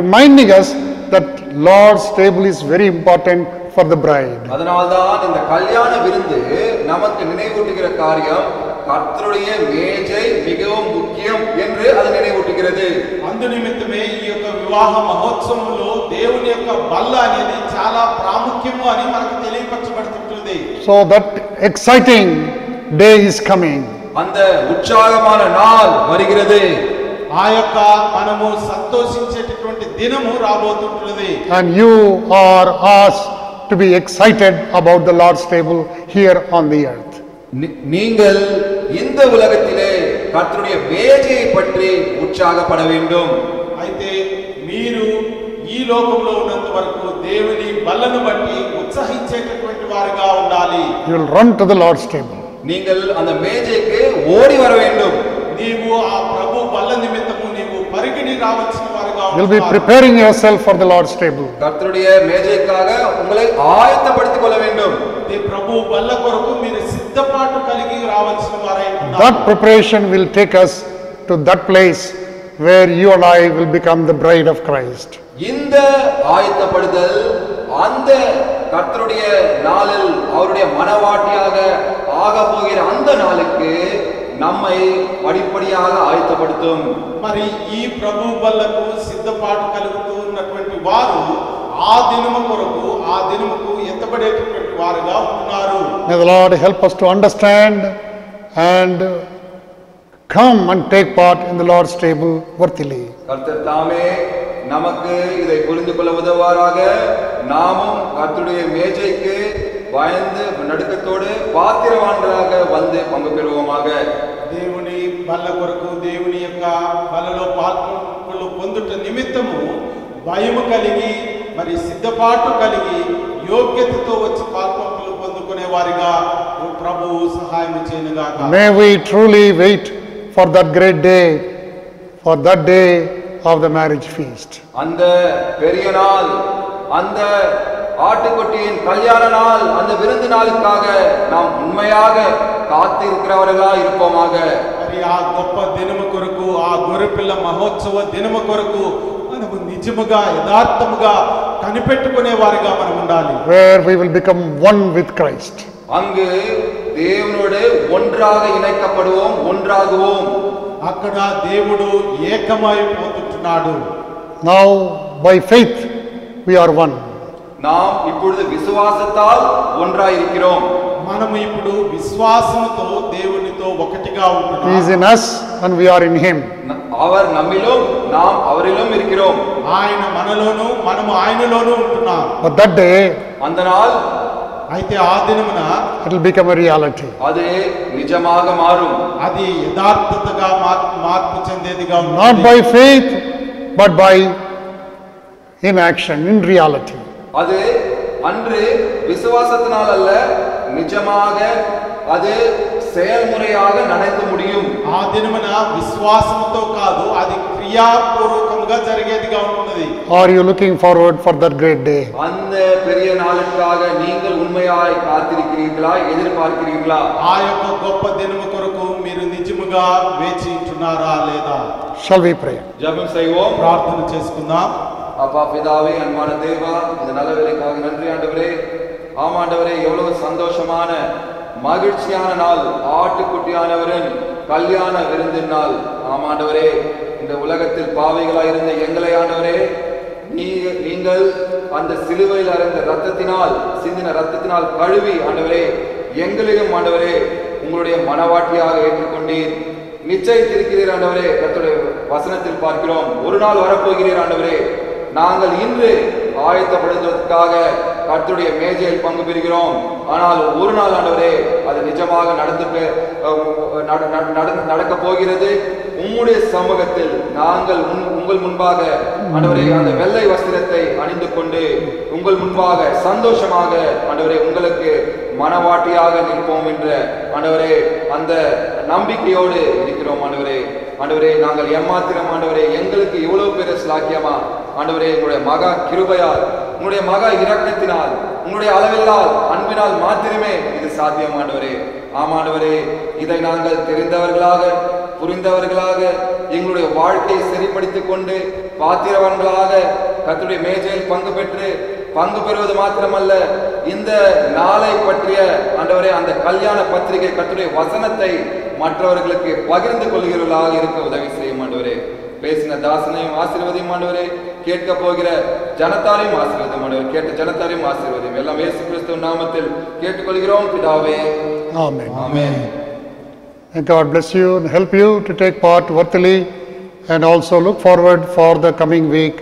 reminding us that Lord's table is very important for the bride. அதனால்தான் இந்த கல்யாண விருந்து நமக்கு நினைவூட்டுகிற காரியம் கர்த்தருடைய மேஜை மிகவும் முக்கியம் என்று அது நினைவூட்டுகிறது. అందు నిమిత్తమే ఈ యొక్క వివాహ మహోత్సవంలో దేవుని యొక్క బల్ల అనేది చాలా ప్రాముఖ్యము అని మనకు తెలియపరచబడుతుంది. So that exciting day is coming. அந்த உற்சாகமான நாள் வருகிறது. ఆ యొక్క మనము సంతోషించేటటువంటి దినము రాబోతుంటుంది. And you are asked to be excited about the Lord's table here on the earth. நீங்கள் இந்த உலகத்திலே கர்த்தருடைய மேஜையை பற்றி உற்சாகப்பட வேண்டும். అయితే మీరు ఈ లోకంలో ఉన్నంత వరకు దేవుని బల్లను బట్టి ఉత్సాహించేటటువంటి వారుగా ఉండాలి. You will run to the Lord's table. நீங்கள் அந்த மேஜைக்கு ஓடி வர வேண்டும். నీవు ఆ ప్రభు బల్ల నిమిత్తము నీవు పరిగెని రావాల్సిన వారుగా ఉండాలి. You'll be preparing yourself for the Lord's table. கர்த்தருடைய மேஜைக்காக உங்களை ஆயத்தப்படுத்திக் கொள்ள வேண்டும். ఈ ప్రభు బల్ల కొరకు మీరు సిద్ధపాటు కలిగి రావాల్సిన వారై ఉన్నారు. That preparation will take us to that place where you and I will become the bride of Christ. இந்த ஆயத்தப்படுதல் அந்த கர்த்தருடைய நாளில் அவருடைய மனவாட்டியாக ஆக போகிற அந்த நாளுக்கு நம்மை படிப்படியாக ஆயத்தப்படுத்தும். మరి ఈ ప్రభు బల్లకు సిద్ధపాటు కలుగుతూ ఉన్నటువంటి వారు ఆ దినము కొరకు ఆ దినముకు ఎత్తబడేటటువంటి వారుగా ఉంటున్నారు. May the Lord help us to understand and come and take part in the Lord's table worthily. கர்த்தர் தாமே நமக்கு இதை புரிந்து கொள்ள உதவுவாராக. நாமும் கர்த்தருடைய மேஜைக்கு பயந்து நடுக்கத்தோடு பாத்திரவான்களாக வந்து பங்கு பெறுவோமாக. దేవుని బల్ల కొరకు దేవుని యొక్క బలలో పాల్గొను పొందుట నిమిత్తము భయము కలిగి మరి సిద్ధపాటు కలిగి యోగ్యతతో వచ్చి పాల్గొను పొందుకునే వారిగా ప్రభువు సహాయం చేయనుగాక. May we truly wait for that great day, for that day of the marriage feast. அந்த பெரிய நாள், அந்த ஆட்டுக்குட்டியின் கல்யாண நாள், அந்த விருந்து நாளுக்காக நாம் உண்மையாக காத்து இருக்கிறவர்களா இருப்போமாக. మరి ఆ గొప్ప దినము కొరకు ఆ గొర్రెపిల్ల మహోత్సవ దినము కొరకు మనము నిజముగా యథార్థముగా కనిపెట్టుకునే వారిగా మనం ఉండాలి. Where we will become one with Christ. அங்கு தேவனோடு ஒன்றாக இணைக்கப்படுவோம், ஒன்றாகுவோம். అక్కడ దేవుడు ఏకమైపోతున్నాడు. Now by faith we are one. நாம் இப்பொழுது விசுவாசத்தால் ஒன்றாய் இருக்கிறோம். మనము ఇప్పుడు విశ్వాసముతో దేవునితో ఒకటిగా He ఉంటున్నాము. is in us and we are in him. அவர் நம்மிலும் நாம் அவரிலும் இருக்கிறோம். ఆయన మనలోను మనము ఆయనలోను ఉంటున్నాం. But that day அந்த நாள் అయితే ఆ దినమున it will become a reality. அது நிஜமாக மாறும். అది యథార్థతగా మార్పు చెందేదిగా Not ఉంటుంది. by faith but by in action, in reality. அது அன்று விசுவாசத்தினால் அல்ல, நிஜமாக அது செயல்முறையாக நடந்து முடியும். ఆ దినమున విశ్వాసముతో కాదు, అది క్రియాపూర్వకంగా జరిగేదిగా ఉంటుంది. Are you looking forward for that great day? அந்த பெரிய நாளுக்காக நீங்கள் உண்மையாய் காத்திருக்கிறீர்களா, எதிர்பார்க்கிறீர்களா? ఆ యొక్క గొప్ప దినము కొరకు మీరు నిజముగా వేచి ఉంటున్నారా లేదా? Shall we pray? ஜெபம் செய்வோம். ప్రార్థన చేసుకుందాం. அப்பா பிதாவே, அன்பான தேவா, இந்த நல்ல வேலைக்காக நன்றி ஆண்டவரே. ஆமாண்டவரே, எவ்வளவு சந்தோஷமான மகிழ்ச்சியான நாள், ஆட்டுக்குட்டியானவரின் கல்யாண விருந்தின் நாள். ஆமாண்டவரே, இந்த உலகத்தில் பாவிகளாய் இருந்த எங்களை ஆண்டவரே, நீங்கள் அந்த சிலுவையில் அறைந்த ரத்தத்தினால், சிந்தின ரத்தத்தினால் கழுவி ஆண்டவரே, எங்களையும் ஆண்டவரே உங்களுடைய மனவாட்டியாக ஏற்றுக்கொண்டீர், நிச்சயித்திருக்கிறீர் ஆண்டவரே. கர்த்தருடைய வசனத்தில் பார்க்கிறோம், ஒரு நாள் வரப்போகிறீர் ஆண்டவரே. நாங்கள் இன்று ஆயத்தப்படுத்துவதற்காக கர்த்தருடைய மேஜையில் பங்கு பெறுகிறோம். ஆனால் ஒரு நாள் ஆண்டவரே அது நிஜமாக நடக்க போகிறது. உம்முடைய சமூகத்தில் நாங்கள் உங்கள் முன்பாக ஆண்டவரே அந்த வெள்ளை வஸ்திரத்தை அணிந்து கொண்டு உங்கள் முன்பாக சந்தோஷமாக ஆண்டவரே உங்களுக்கு மனவாட்டியாக நிற்போம் என்ற ஆண்டவரே அந்த நம்பிக்கையோடு இருக்கிறோம். ஆண்டவரே நாங்கள் ஏமாத்திரம் ஆண்டவரே எங்களுக்கு இவ்வளவு பெரிய ஸ்லாக்கியமா ஆண்டவரே உங்களுடைய மகா கிருபையால் உங்களுடைய மகா இரக்கத்தினால் உங்களுடைய அளவில்லால் அன்பினால் மாத்திரமே இது சாத்தியம் ஆண்டவரே. ஆமாண்டவரே, இதை நாங்கள் தெரிந்தவர்களாக புரிந்தவர்களாக எங்களுடைய வாழ்க்கையை சரிப்படுத்திக் கொண்டு பாத்திரவன்களாக கர்த்தருடைய மேஜையில் பங்கு பெறுவது மாத்திரமல்ல, இந்த நாளை பற்றிய ஆண்டவரே அந்த கல்யாண பத்திரிகை கர்த்தருடைய வசனத்தை மற்றவர்களுக்கு பகிர்ந்து கொள்கிறவர்களாக இருக்க உதவி செய்யும் ஆண்டவரே. பேசின தாசனையும் ஆசீர்வதியும் ஆண்டவரே, கேட்க போகிற ஜனத்தாரையும் ஆசீர்வதியும் ஆண்டவரே, கேட்ட ஜனத்தாரையும் ஆசீர்வதியும். எல்லாம் இயேசு கிறிஸ்துவின் நாமத்தில் கேட்டுக்கொள்கிறோம் பிதாவே. Amen. Amen. And God bless you and help you to take part worthily and also look forward for the coming week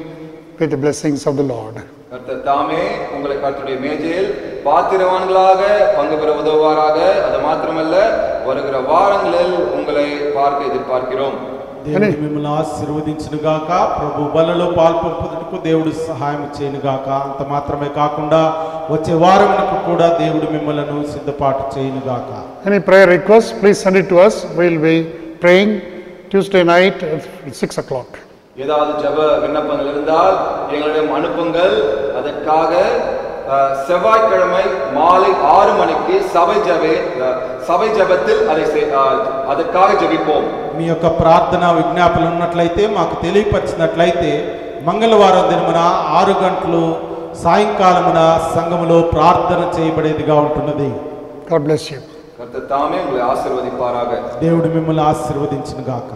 with the blessings of the Lord. கர்த்தர் தாமே உங்களை கர்த்தருடைய மேஜையில் பாத்திரவான்களாக பங்கு பெற உதவுவாராக. அது மாத்திரமல்ல, வருகிற வாரங்களில் உங்களை பார்க்க எதிர்பார்க்கிறோம். దేవుడు మిమ్మల్ని ఆశీర్వదించును గాక. ప్రభు బలలో పాల్పంపుటకు దేవుడు సహాయం చేయను గాక. అంత మాత్రమే కాకుండా వచ్చే వారమునకు కూడా దేవుడు మిమ్మల్ని సిద్ధపాటు చేయను గాక. Any prayer requests, please send it to us. We'll be praying Tuesday night at 6 o'clock. ஏதாவது ஜெப விண்ணப்பங்கள் இருந்தால் எங்களிடம் அனுப்புங்கள். அதற்காக செவ்வாய்க்கிழமை மாலை 6 மணிக்கு சபை ஜெபத்தில் அதற்காக ஜெபிப்போம். మీ యొక్క ప్రార్థన విజ్ఞాపనలు ఉన్నట్లయితే మాకు తెలియపరిచినట్లయితే మంగళవారం దినమున 6 గంటలు సాయంకాలమున సంఘములో ప్రార్థన చేయబడేదిగా ఉంటున్నది. God bless you. கர்த்தர் தாமே உங்களை ஆசீர்வதிப்பாராக. దేవుడు మిమ్మల్ని ఆశీర్వదించును గాక.